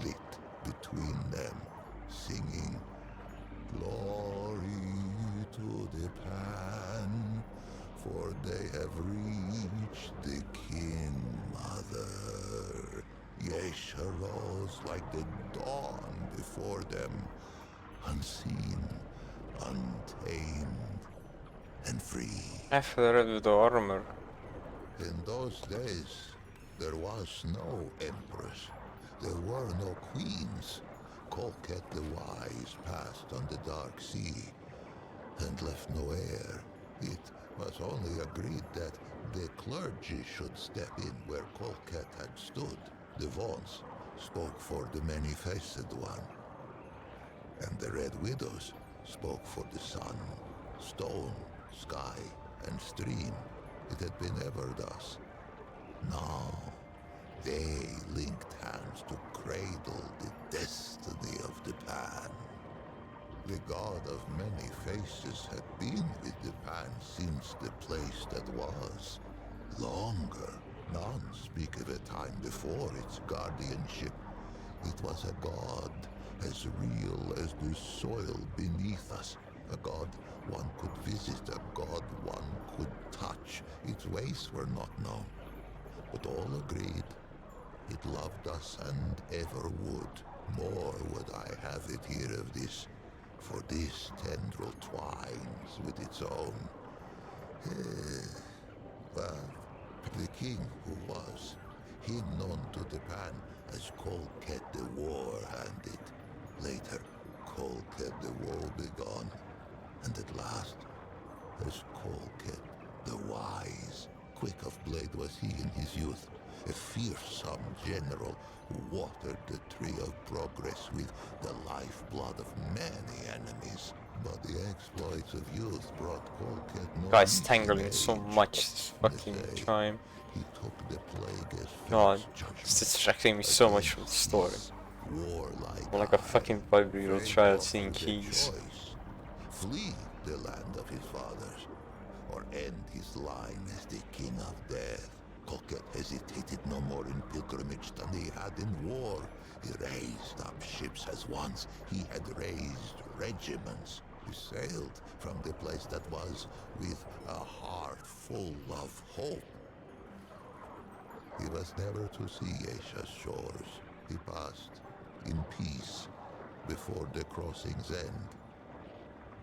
lit between them, singing, "Glory to the Pan, for they have reached the King Mother." Yesha rose like the dawn before them, unseen, untamed, and free. After the armor. In those days, There was no empress. There were no queens. Colket the Wise passed on the dark sea and left no heir. It was only agreed that the clergy should step in where Colket had stood. The Vaughn's spoke for the many-faced one, and the Red Widows spoke for the sun, stone, sky, and stream. It had been ever thus. Now, they linked hands to cradle the destiny of the Pan. The god of many faces had been with the Pan since the place that was. Longer. None speak of a time before its guardianship. It was a god as real as the soil beneath us. A god one could visit, a god one could touch. Its ways were not known, but all agreed it loved us and ever would. More would I have it here of this, for this tendril twines with its own. But the king who was, he known to the Pan as Colket the War-handed. Later, Colket the Woe-begone, and at last, as Colket the Wise. Quick of blade was he in his youth, a fearsome general who watered the tree of progress with the lifeblood of many enemies. But the exploits of youth brought Colket no Guys, peace in tangling so age, much but this they fucking say time. he took the plague as God, fate's judgment it's distracting me so much from the against story. his warlike I'm like a eye. fucking 5-year-old Fate child offered seeing a keys. choice. Flee the land of his fathers, or end his line as the king of death. Colket hesitated no more in pilgrimage than he had in war. He raised up ships as once he had raised regiments. He sailed from the place that was with a heart full of hope. He was never to see Asia's shores. He passed in peace before the crossing's end,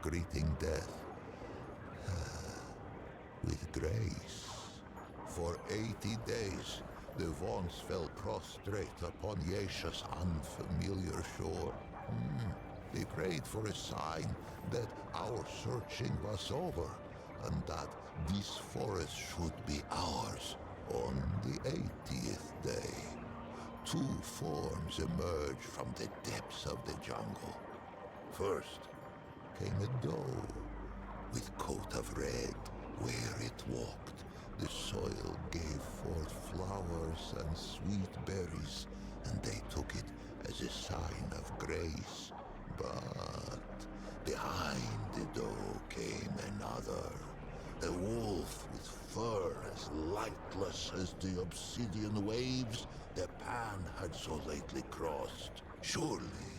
greeting death with grace. For 80 days, the Vaughn's fell prostrate upon Yesha's unfamiliar shore. They prayed for a sign that our searching was over, and that this forest should be ours. On the 80th day, two forms emerged from the depths of the jungle. First came a doe with coat of red. Where it walked, the soil gave forth flowers and sweet berries, and they took it as a sign of grace. But behind the doe came another, a wolf with fur as lightless as the obsidian waves the Pan had so lately crossed. Surely,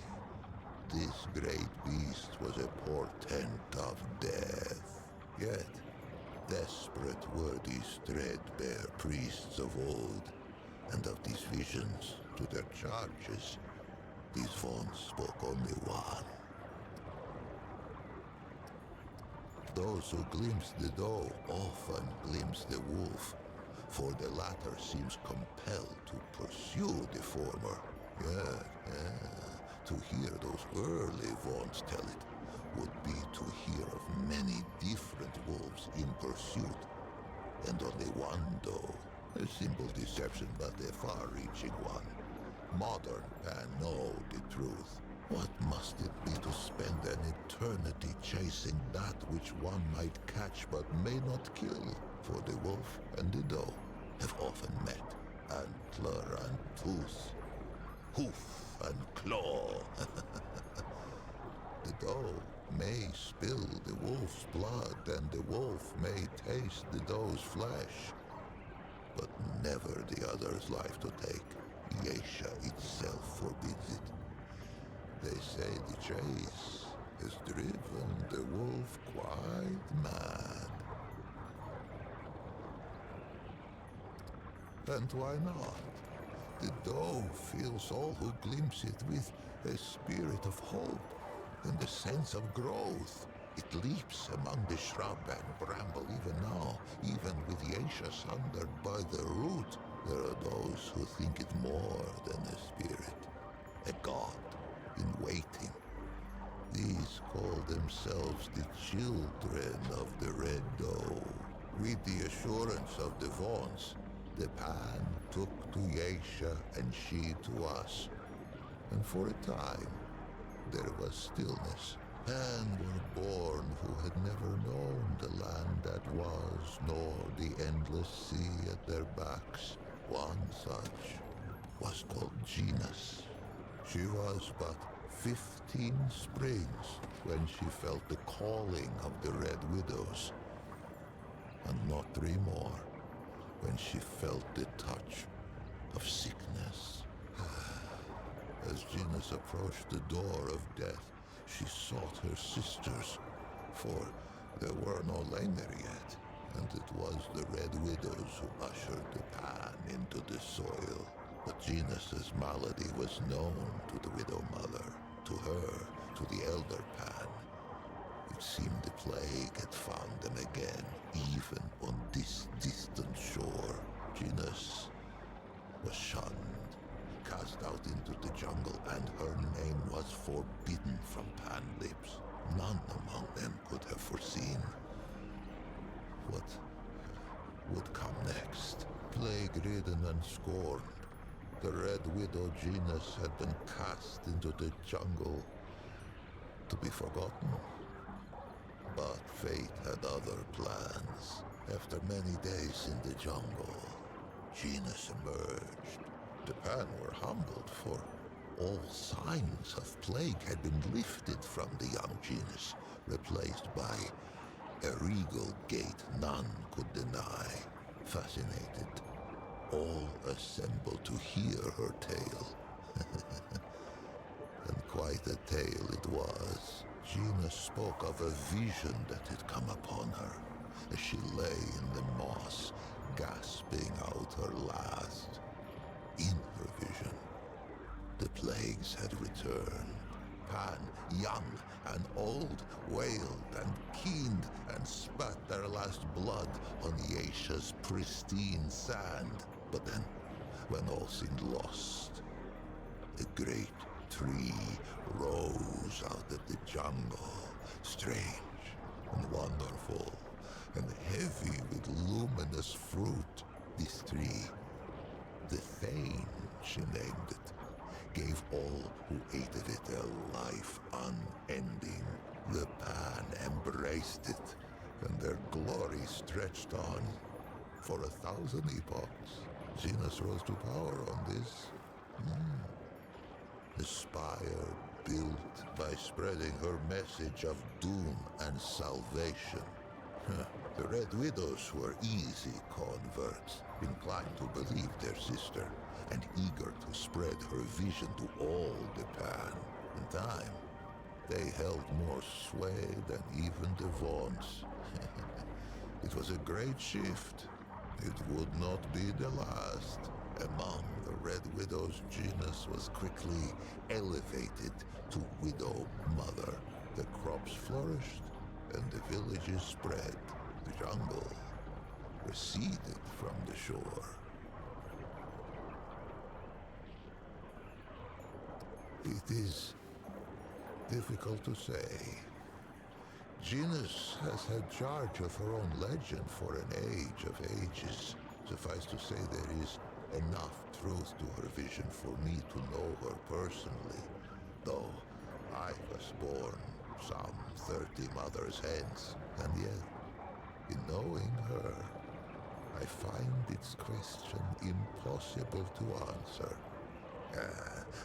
this great beast was a portent of death. Yet, desperate were these threadbare priests of old, and of these visions to their charges, these Vaughn's spoke only one. Those who glimpse the doe often glimpse the wolf, for the latter seems compelled to pursue the former. To hear those early Vaughn's tell it would be to hear of many different wolves in pursuit, and only one doe. A simple deception, but a far-reaching one. Modern Pan know the truth. What must it be to spend an eternity chasing that which one might catch but may not kill? For the wolf and the doe have often met, antler and tooth, hoof and claw. The doe may spill the wolf's blood, and the wolf may taste the doe's flesh, but never the other's life to take. Yesha itself forbids it. They say the chase has driven the wolf quite mad. And why not? The doe fills all who glimpse it with a spirit of hope and a sense of growth. It leaps among the shrub and bramble even now, even with Yesha sundered by the root. There are those who think it more than a spirit, a god in waiting. These call themselves the children of the Red Doe. With the assurance of the Vaughns, the Pan took to Yeisha and she to us. And for a time, there was stillness. Pan were born who had never known the land that was, nor the endless sea at their backs. One such was called Genus. She was but 15 springs when she felt the calling of the Red Widows, and not 3 more when she felt the touch of sickness. As Genus approached the door of death, she sought her sisters, for there were no Langer yet, and it was the Red Widows who ushered the Pan into the soil. But Genus's malady was known to the Widow Mother, to her, to the Elder Pan. It seemed the plague had found them again, even on this distant shore. Genus was shunned, cast out into the jungle, and her name was forbidden from Pan lips. None among them could have foreseen what would come next. Plague-ridden and scorned, the Red Widow Genus had been cast into the jungle to be forgotten. But fate had other plans. After many days in the jungle, Genus emerged. The Pan were humbled, for all signs of plague had been lifted from the young Genus, replaced by a regal gait none could deny. Fascinated, all assembled to hear her tale. And quite a tale it was. Genus spoke of a vision that had come upon her as she lay in the moss, gasping out her last. In her vision, the plagues had returned. Pan, young and old, wailed and keened and spat their last blood on Yeisha's pristine sand. But then, when all seemed lost, a great tree rose out of the jungle, strange and wonderful, and heavy with luminous fruit. This tree, the Thane, she named it, gave all who ate of it a life unending. The Pan embraced it, and their glory stretched on for 1,000 epochs. Genus rose to power on this. The spire built by spreading her message of doom and salvation. The Red Widows were easy converts, inclined to believe their sister, and eager to spread her vision to all the Pan. In time, they held more sway than even the Vaughns. It was a great shift. It would not be the last. Among the Red Widows, Genus was quickly elevated to Widow Mother. The crops flourished, and the villages spread. The jungle receded from the shore. It is difficult to say. Genus has had charge of her own legend for an age of ages. Suffice to say, there is enough truth to her vision for me to know her personally, though I was born some 30 mothers hence, and yet, in knowing her, I find its question impossible to answer.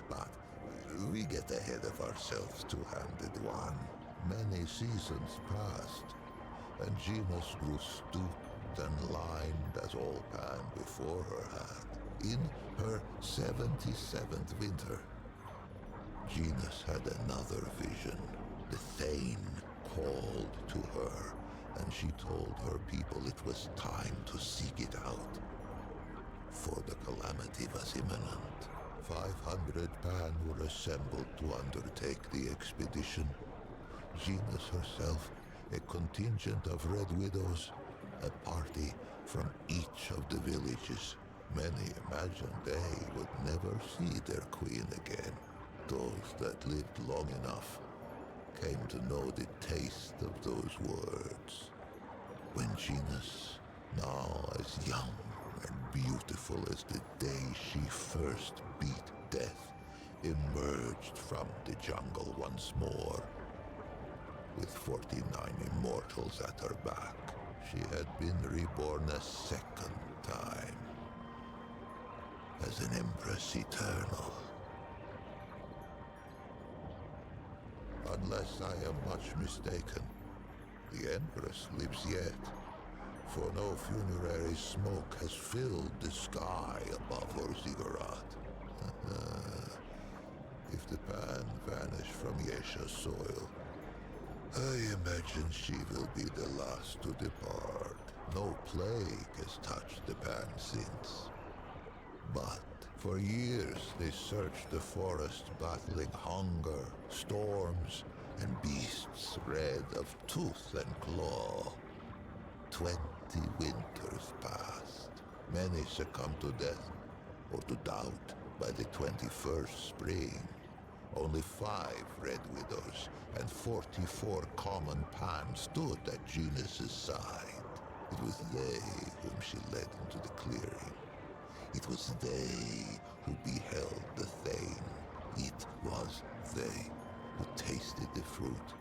But we get ahead of ourselves, two-handed one. Many seasons passed, and Genus grew stooped and lined as all Pan before her had. In her 77th winter, Genus had another vision. The Thane called to her, and she told her people it was time to seek it out, for the calamity was imminent. 500 Pan were assembled to undertake the expedition. Genus herself, a contingent of Red Widows, a party from each of the villages, Many imagined they would never see their queen again. Those that lived long enough came to know the taste of those words. When Genus, now as young and beautiful as the day she first beat death, emerged from the jungle once more, with 49 immortals at her back, she had been reborn a second time, as an Empress Eternal. Unless I am much mistaken, the Empress lives yet, for no funerary smoke has filled the sky above her ziggurat. If the pan vanish from Yesha's soil, I imagine she will be the last to depart. No plague has touched the pan since. But for years they searched the forest, battling hunger, storms, and beasts red of tooth and claw. 20 winters passed. Many succumbed to death or to doubt by the 21st spring. Only 5 red widows and 44 common pans stood at Genus's side. It was they whom she led into the clearing. It was they who beheld the Thane. It was they who tasted the fruit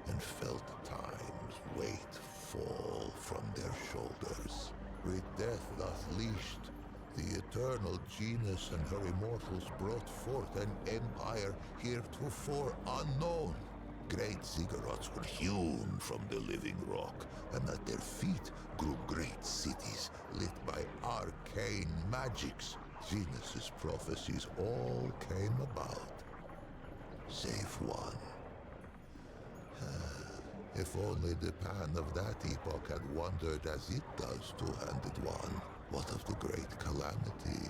and felt time's weight fall from their shoulders. With death thus leashed, the eternal Genus and her immortals brought forth an empire heretofore unknown. Great ziggurats were hewn from the living rock, and at their feet grew great cities lit by arcane magics. Genus's prophecies all came about, save one. If only the pan of that epoch had wandered as it does, two-handed one. What of the great calamity?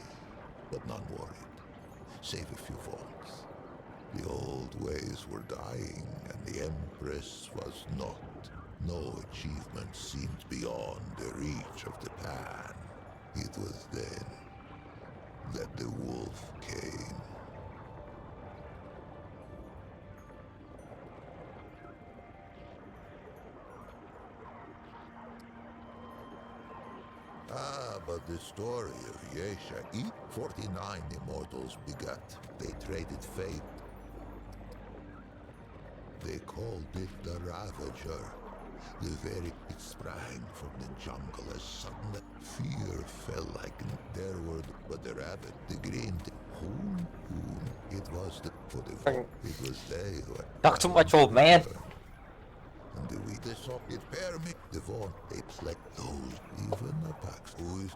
But none worried, save a few folks. The old ways were dying, and the Empress was not. No achievement seemed beyond the reach of the pan. It was then that the wolf came. But the story of Yesha, 49 immortals begat. They traded fate. They called it the Ravager. The very it sprang from the jungle as sudden fear fell like their word. But the rabbit, the green, whom, it was the for the it was they who Talk too much, old man. And the weak they saw it bear me. The Vaughn, they play those, even the packs. Who is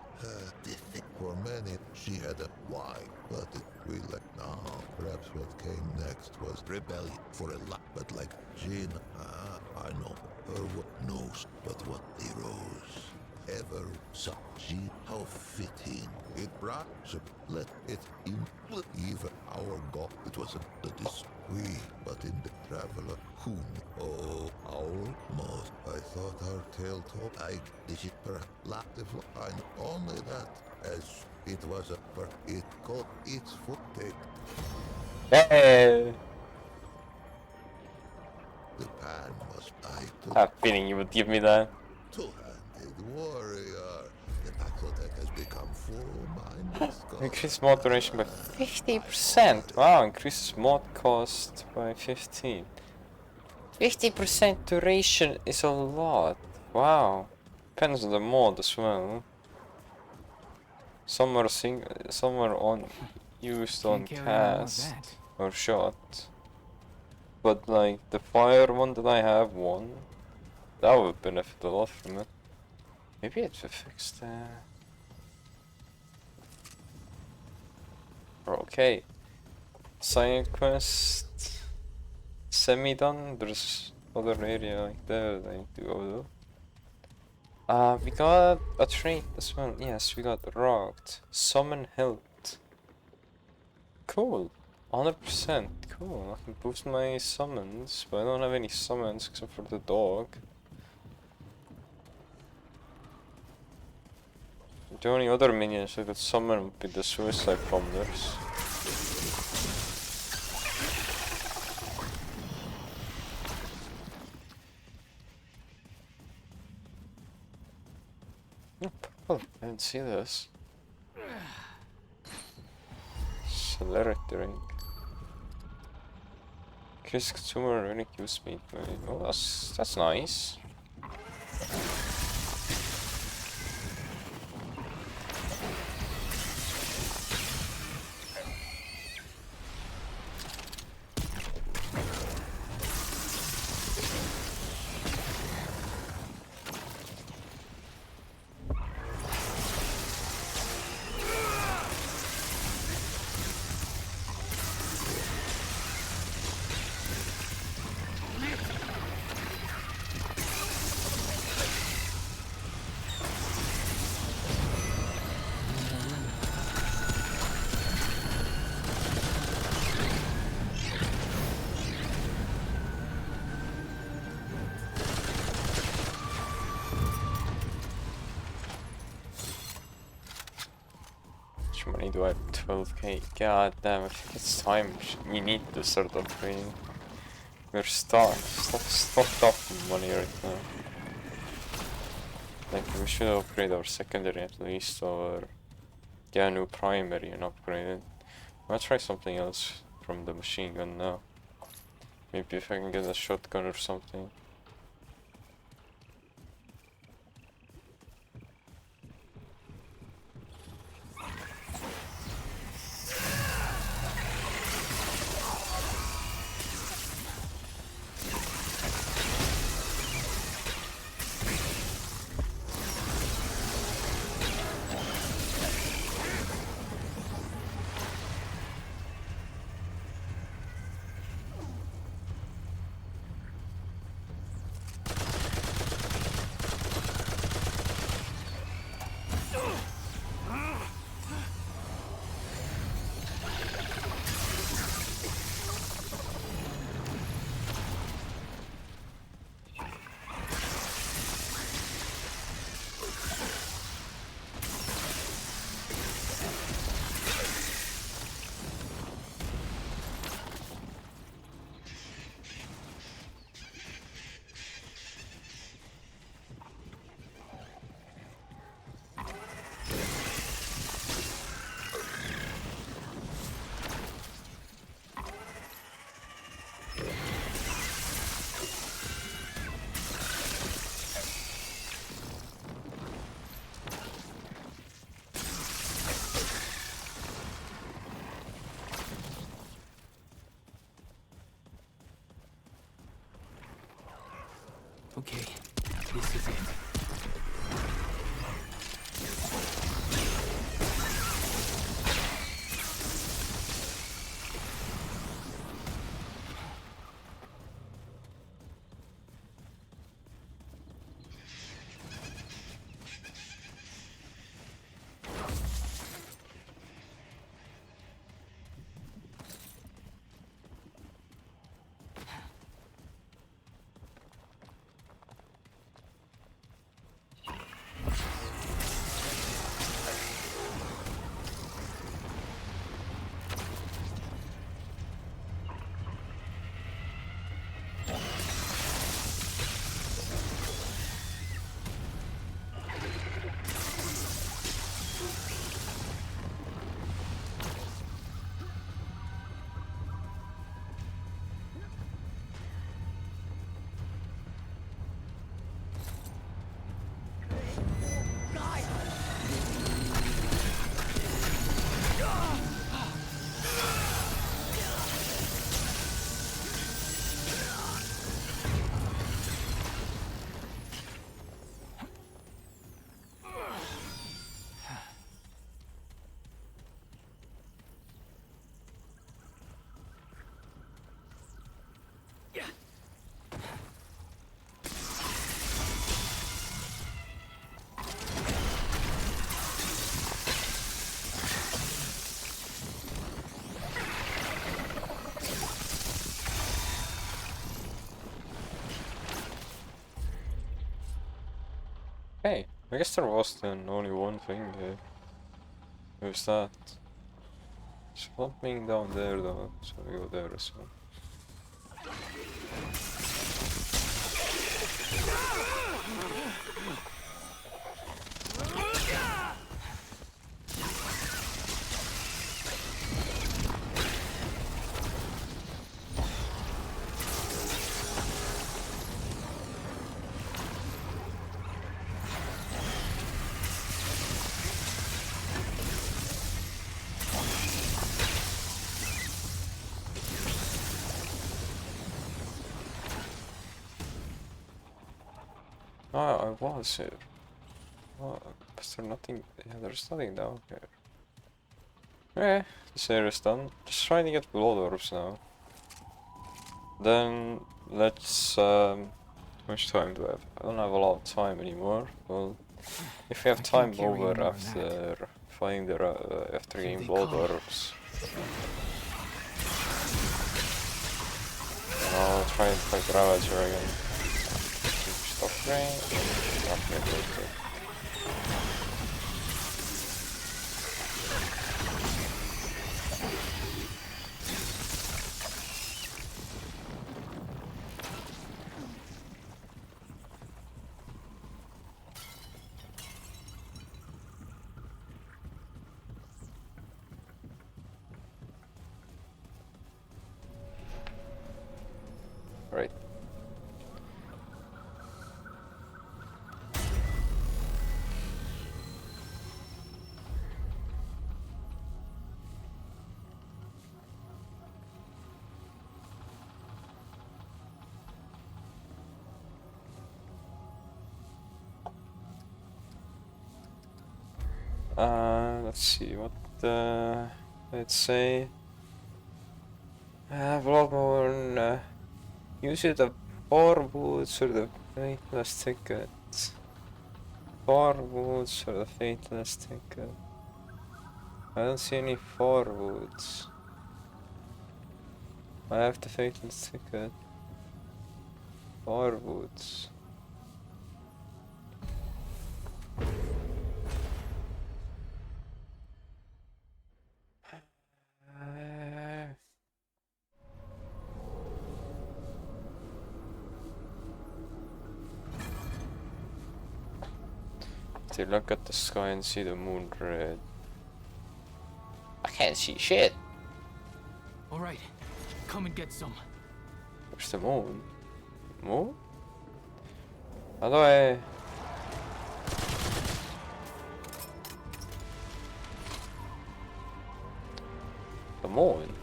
different for many. She had a why, but we let now. Perhaps what came next was rebellion for a lot. But like Jean, I know her what knows, but what they rose. Ever saw Jean, how fitting it brought. So let it in. Even our God, it wasn't the we, but in the traveler whom, oh, our most. I thought our tale told like this is perhaps line only that as it was a per it called its foot take. Hey! The pan must I I have a feeling you would give me that. two-handed warrior. The Paxotech has become full-minded. Increase mod duration by 50%. Wow, increases mod cost by 15. 50% duration is a lot. Wow. Depends on the mod as well. Some are on used on Can't carry on with cast that. or shot. But like the fire one that I have that would benefit a lot from it. Maybe it's fixed okay. Side quest semi done. There's other area like that I need to go to. We got a trait as well. Yes, we got rocked. Summon health. Cool. 100%. Cool. I can boost my summons, but I don't have any summons except for the dog. The only other minions I could summon would be the suicide bombers. Oh, purple. I didn't see this. Celerity ring. Increase consumer running Q speed. Oh, that's nice. How much money do I have? 12k. God damn, I think it's time. We need to start upgrading. We're stocked up with money right now. Like, we should upgrade our secondary at least, or get a new primary and upgrade it. I'll try something else from the machine gun now. Maybe if I can get a shotgun or something. Okay, this is it. I guess there was then only one thing here. Who's that? Something down there though, so we go there as well. Ah, I was here. Oh, is there nothing? Yeah, there's nothing down here. Okay, this area is done. Just trying to get blood orbs now. Then let's how much time do I have? I don't have a lot of time anymore. Well, if we have I can't time carry over any more than that. after finding the after Here getting they blood come. orbs, then I'll try and fight Ravager again. Stop range. Okay. Right. Let's see what let's say Bloodborne use it the 4 boots or the Faithless ticket. 4 boots or the Faithless ticket. I don't see any 4 boots. I have the Faithless ticket. 4 boots. To look at the sky and see the moon red. I can't see shit. All right, come and get some. Where's the moon? Moon? How do I... The moon?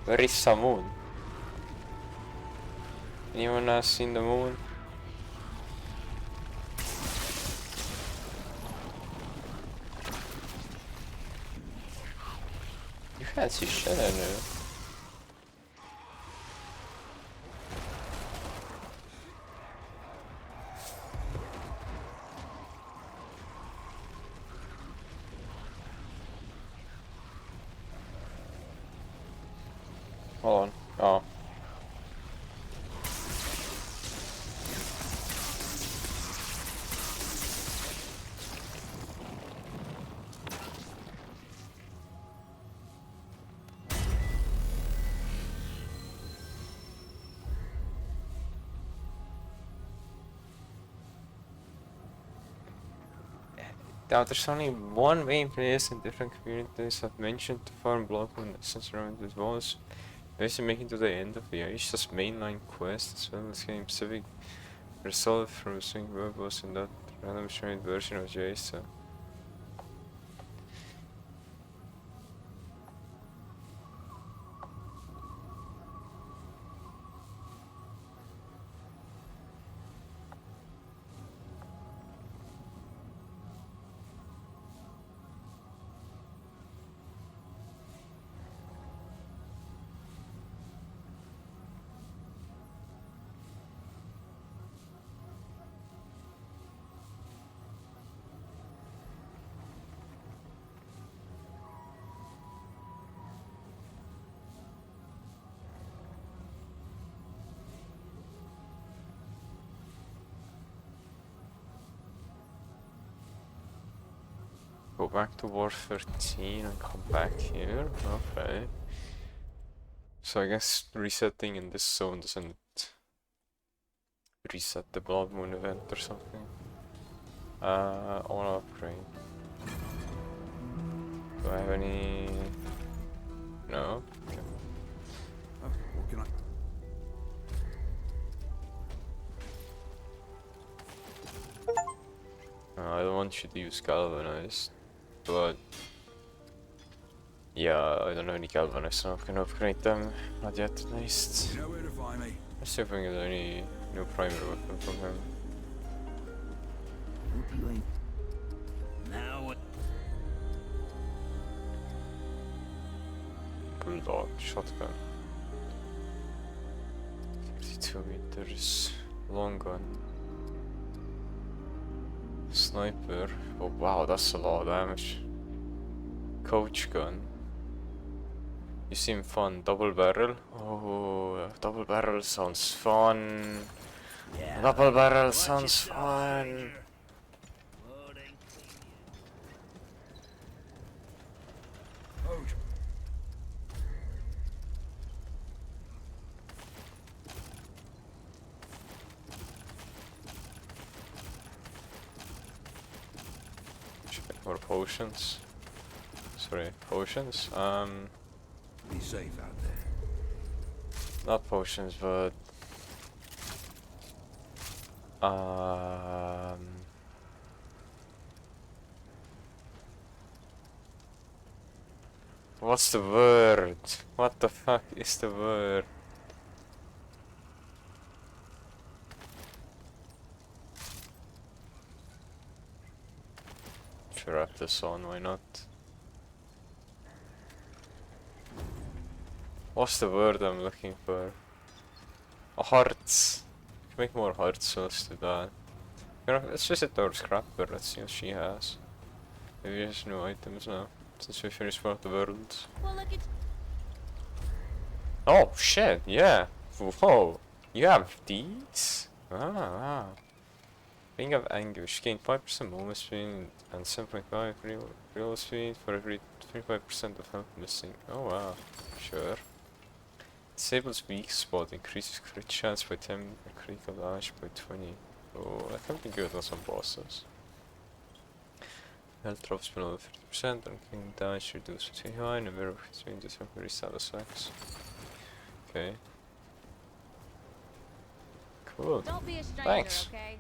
Where is the moon? Anyone has seen the moon? You can't see shit in there. Hold on. Oh. Now there's only one main place in different communities I've mentioned to farm Bloodborne essence around with walls. Basically making to the end of the age, just mainline quest as well as getting specific result from swing weapons in that random giant version of Jason. Go back to War 13 and come back here. Okay. So I guess resetting in this zone doesn't reset the Blood Moon event or something. I wanna upgrade. Do I have any? No. Okay. Oh, what can I? I don't want you to use Galvanized, but yeah, I don't know any Galvanized, so I'm gonna upgrade them. Not yet, at least. You know where to find me. Let's see if we can get any new primary weapon from him. Hope you ain't. Now what? Bulldog shotgun. 32 meters. Long gun. Sniper. Oh wow, that's a lot of damage. Coach gun. You seem fun. Double barrel. Oh, double barrel sounds fun. Double barrel sounds fun. Oh, Should get more potions. Sorry, potions. be safe out there. Not potions, but what's the word? What the fuck is the word? Should wrap this on, why not? What's the word I'm looking for? Hearts. Make more hearts, so let's do that. You know, let's visit our scrapper, let's see what she has. Maybe there's new items now, since we finished one of the worlds. Well, look at Oh shit, yeah. Whoa, you have these? Ah. Ring of Anguish, gain 5% movement speed and 7.5 real speed for every 25% of health missing. Oh wow, sure. Disables weak spot, increases crit chance by 10 and critical damage by 20. Oh, that can be good on some bosses. Health drops below 50% and king damage reduced between high and a mirror between the temporary status effects. Okay. Cool. don't be a stranger, Thanks. okay?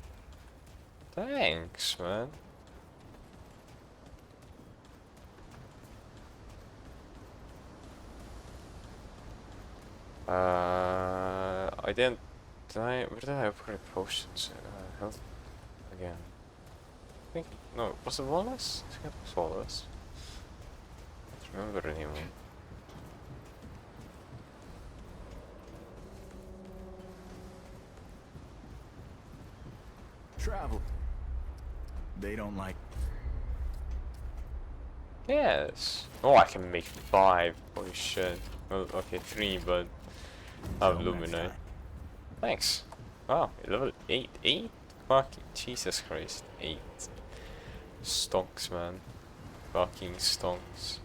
Thanks, man. I didn't. Where did I upgrade potions? Health again. I think no. Was it Wallace? I think it was Wallace. I don't remember anymore. Travel. They don't like. Yes. Oh, I can make 5. Holy shit. Well, okay, 3, but I have Till next Luminite. time. Thanks. Wow, level 8. 8? Fucking Jesus Christ. 8. Stonks, man. Fucking stonks.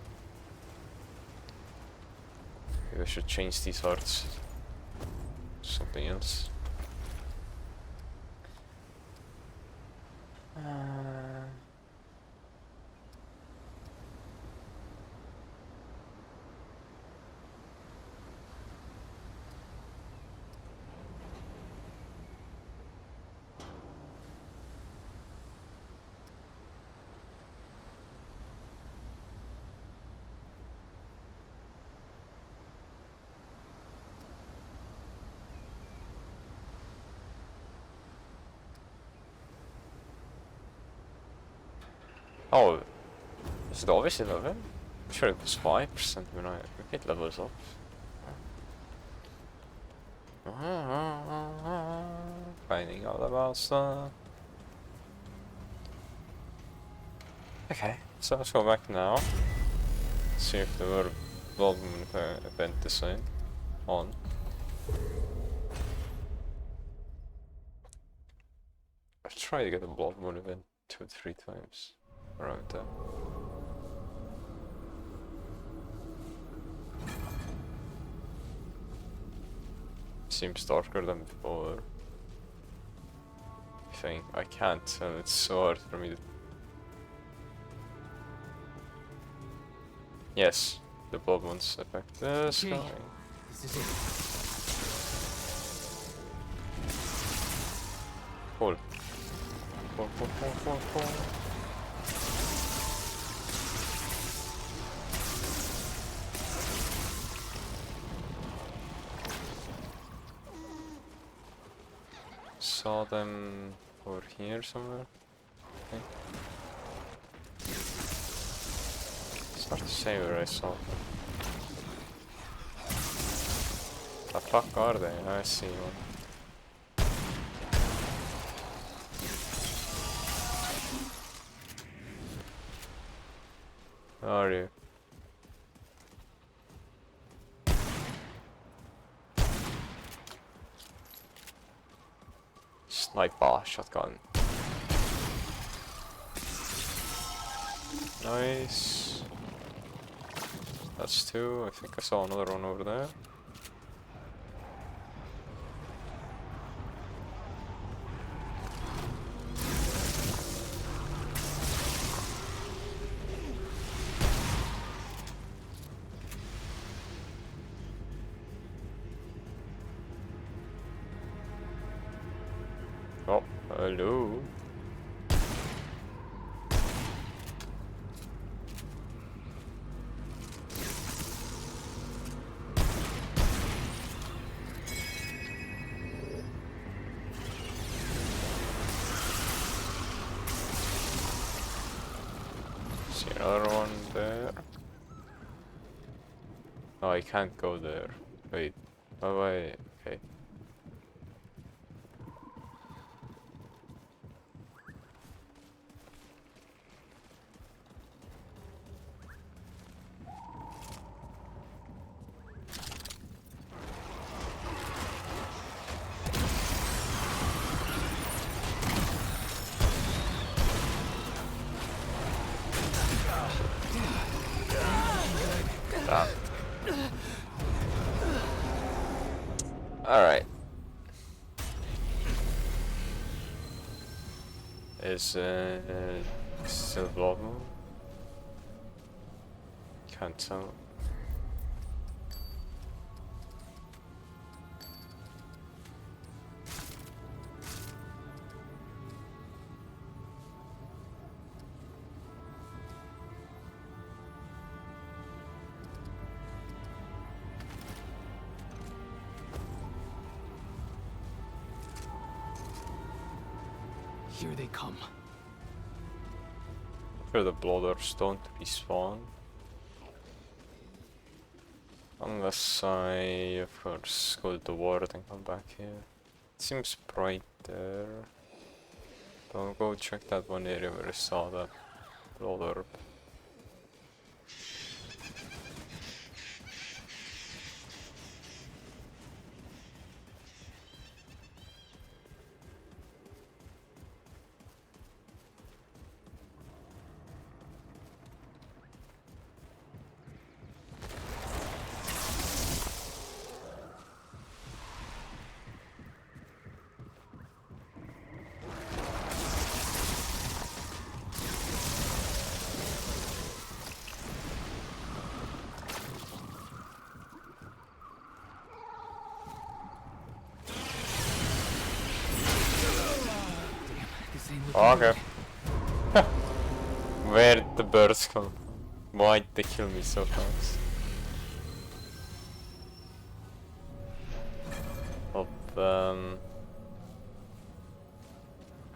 Maybe I should change these hearts to something else. Oh, is it always 11? I'm sure it was 5% when it levels up. Finding all about stuff. Okay, so let's go back now. See if the word Blood Moon event is on. I've tried to get the Blood Moon event 2 or 3 times around that. Seems darker than before. I can't tell, it's so hard for me to... Yes, the blood ones affect the sky. This is it. Pull. Pull, pull, pull, pull, pull. Saw them over here somewhere. Okay. It's hard to say where I saw them. The fuck are they? I see one. Where are you? Sniper shotgun. Nice. That's two. I think I saw another one over there. Oh, hello. See another one there. No, I can't go there. Wait. How do I... Okay. Ah. Alright. Is still blood moon? Can't tell. Here they come. For the blooders don't respawn. Unless I, of course, go to the ward and come back here. It seems bright there. I'll go check that one area where I saw that blood orb. This ain't looking Oh, good. okay. Where did the birds come from? Why did they kill me so fast?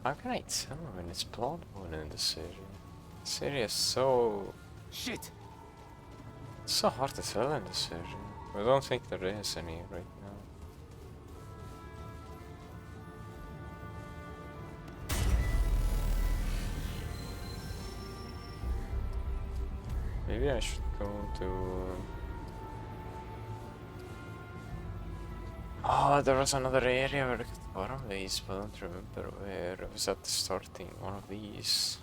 How can I tell when it's blood moon in this area? This area is so... Shit! It's so hard to tell in this area. I don't think there is any right now. Maybe I should go to... Oh, there was another area where I could farm these, but I don't remember where. It was at the starting one of these.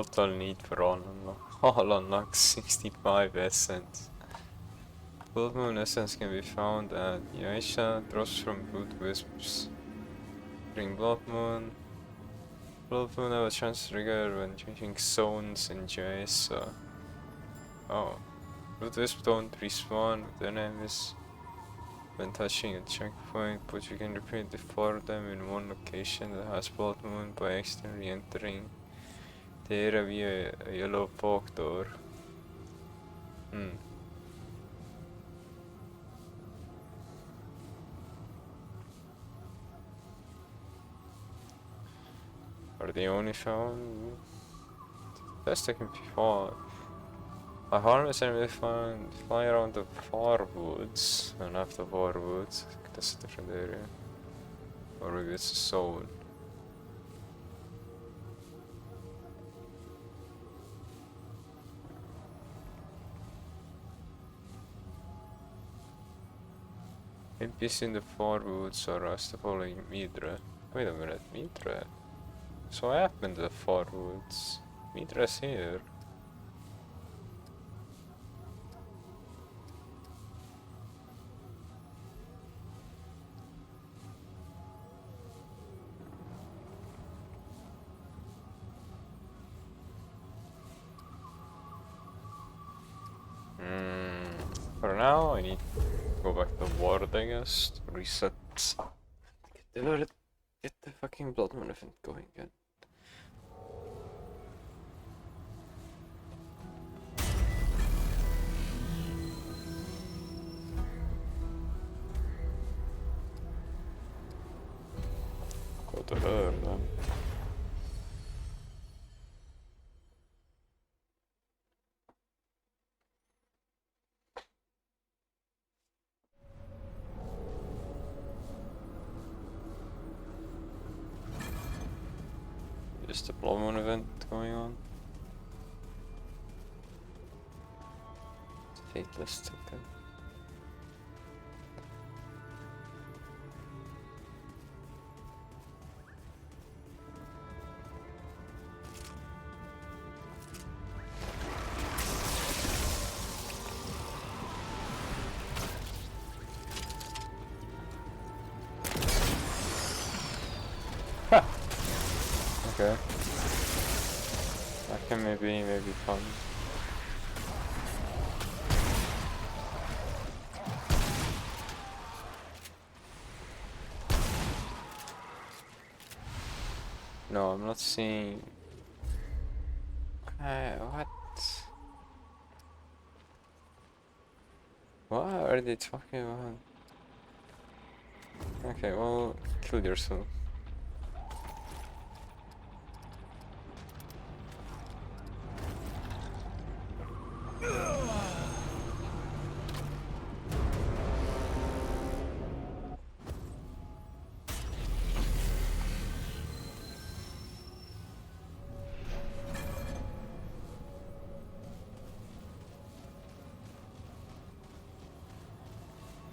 total need for all unlocks 65 essence. Blood Moon essence can be found at Yaisha, drops from Root Wisps. Bring Blood Moon. Blood Moon have a chance to trigger when changing zones in Yaisha. Oh. Root Wisps don't respawn with enemies when touching a checkpoint, but you can repeatedly for them in one location that has Blood Moon by accidentally entering the area via a yellow fog door. Are they only found? Best I can be found. A harmless enemy found fly around the far woods, and after far woods, that's a different area. Or maybe it's a zone. NPC in the far woods are us following Midra. Wait a minute, Midra? So I have been to the far woods. Midra's here. For now, I need to go back to Ward, I guess, to reset. Get the fucking Blood Moon event going again. Go to her then. Is the Blood Moon event going on? Fateless token. Okay. That can maybe fun. No, I'm not seeing. What? What are they talking about? Okay, well, kill yourself.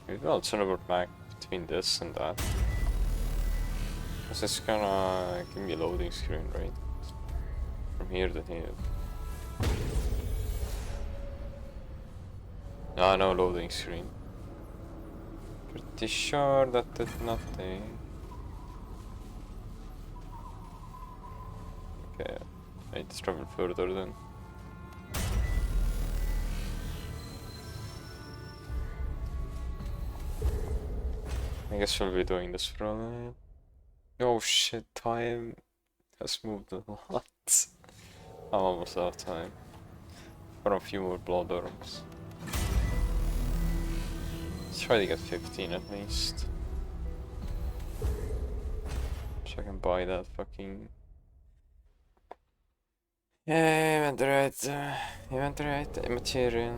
Maybe I'll teleport back between this and that. Cause it's gonna give me a loading screen, right? From here to here. Ah, no loading screen. Pretty sure that did nothing. Okay, I need to travel further then. I guess we'll be doing this for a while. Oh shit, time has moved a lot. I'm almost out of time. For a few more blood orms. Let's try to get 15 at least. So I can buy that fucking... Yeah, inventory material.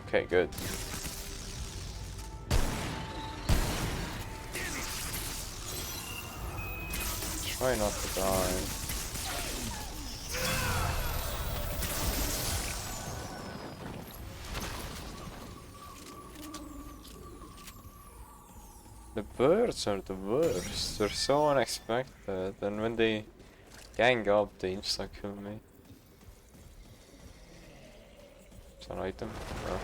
Okay, good. Try not to die. The birds are the worst. They're so unexpected, and when they gang up, they insta kill me. It's an item. Oh.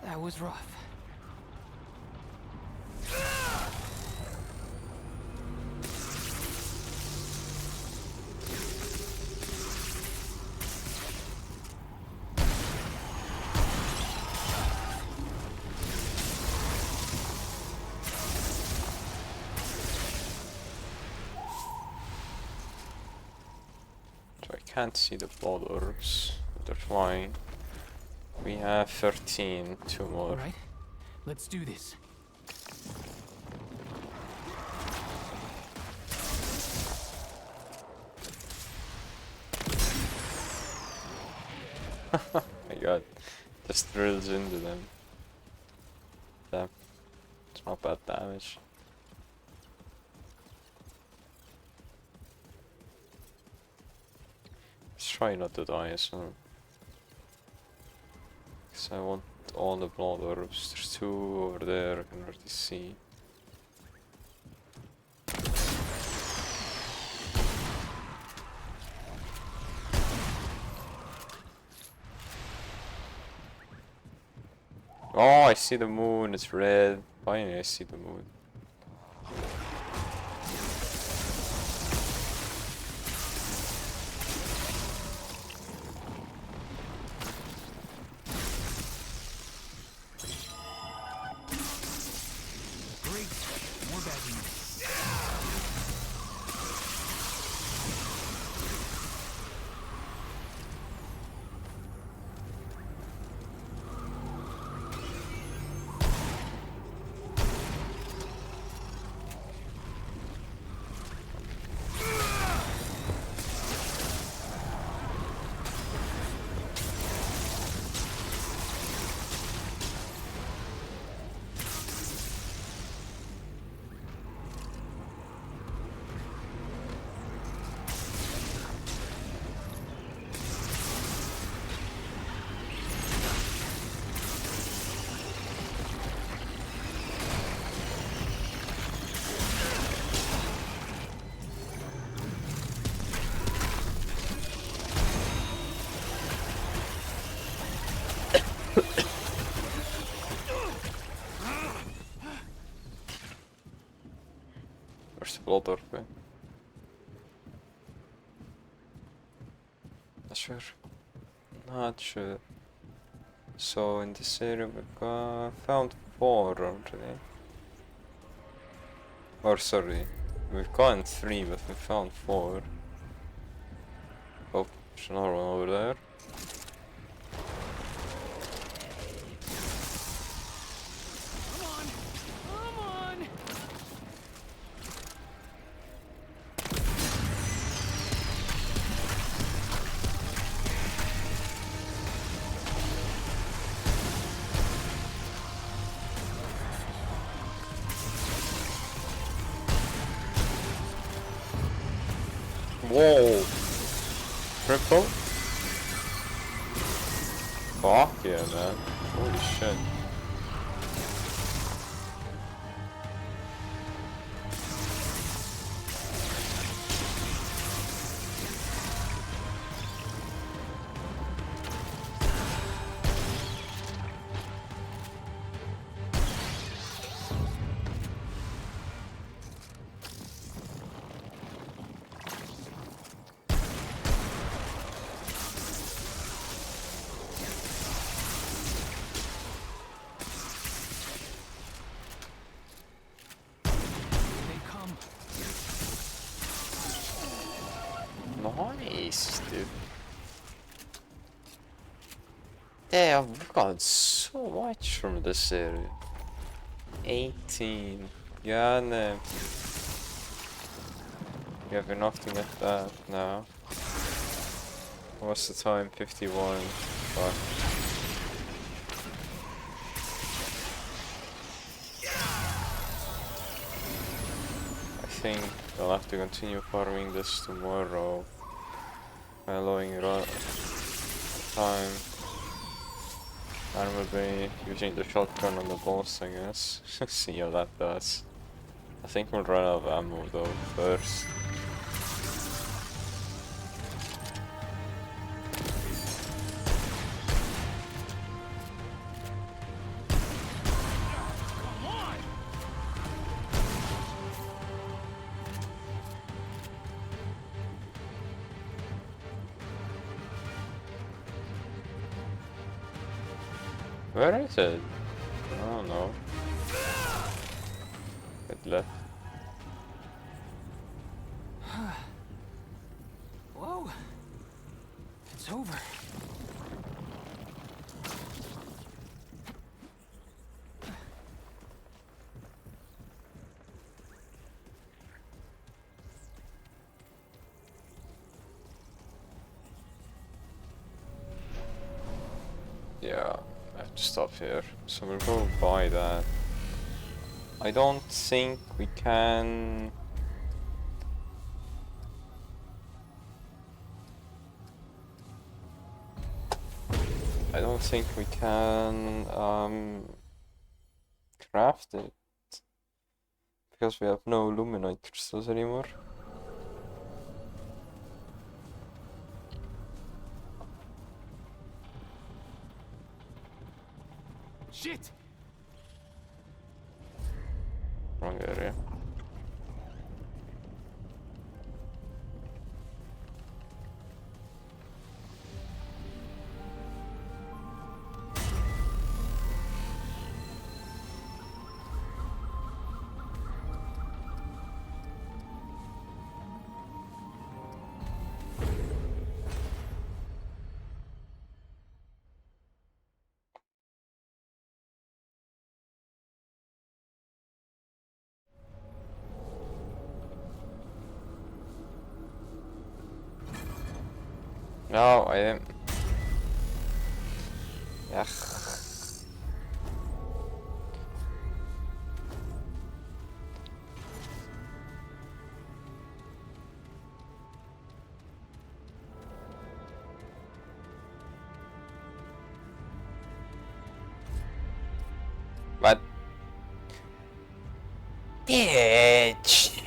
That was rough. So I can't see the blood orbs. They're flying. We have 13, 2 more. All right, let's do this. My god, just drills into them. Damn, it's not bad damage. Let's try not to die as well. Because I want all the blood orbs. There's 2 over there, I can already see. Oh, I see the moon, it's red. Finally I see the moon. Great, more bad news. Where's the blood orb? Not sure. Not sure. So in this area we found 4 already. Or sorry, we've gotten 3 but we found 4. Oh, there's another one over there. Come on, come on. Whoa! Triple? Fuck yeah, man. Holy shit. Nice, dude. Damn, we got so much from this area. 18. Yeah, no. We have enough to get that now. What's the time? 51. Fuck. I think I'll have to continue farming this tomorrow. Allowing it all time. And we'll be using the shotgun on the boss, I guess. See how that does. I think we'll run out of ammo though first. Where is it? I don't know. It left. Whoa. It's over. Yeah, I have to stop here. So we'll go buy that. I don't think we can. I don't think we can craft it because we have no luminite crystals anymore. Shit! Wrong area. No, I didn't. Ugh. But bitch,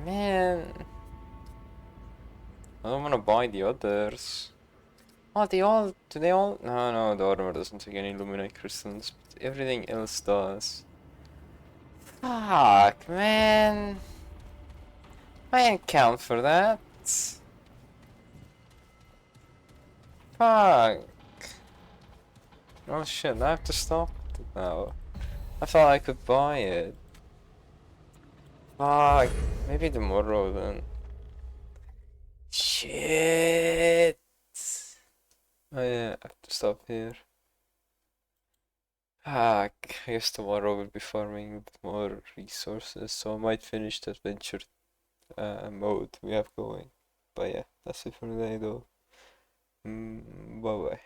man, I don't wanna buy the others. Oh, they all, do they all? No, the armor doesn't take any luminite crystals, but everything else does. Fuck, man. I didn't count for that. Fuck. Oh shit, I have to stop it now. I thought I could buy it. Fuck. Maybe tomorrow then. Shit. Oh yeah, I have to stop here. Fuck. I guess tomorrow we'll be farming a bit more resources, so I might finish the adventure mode we have going. But yeah, that's it for today though. Bye bye.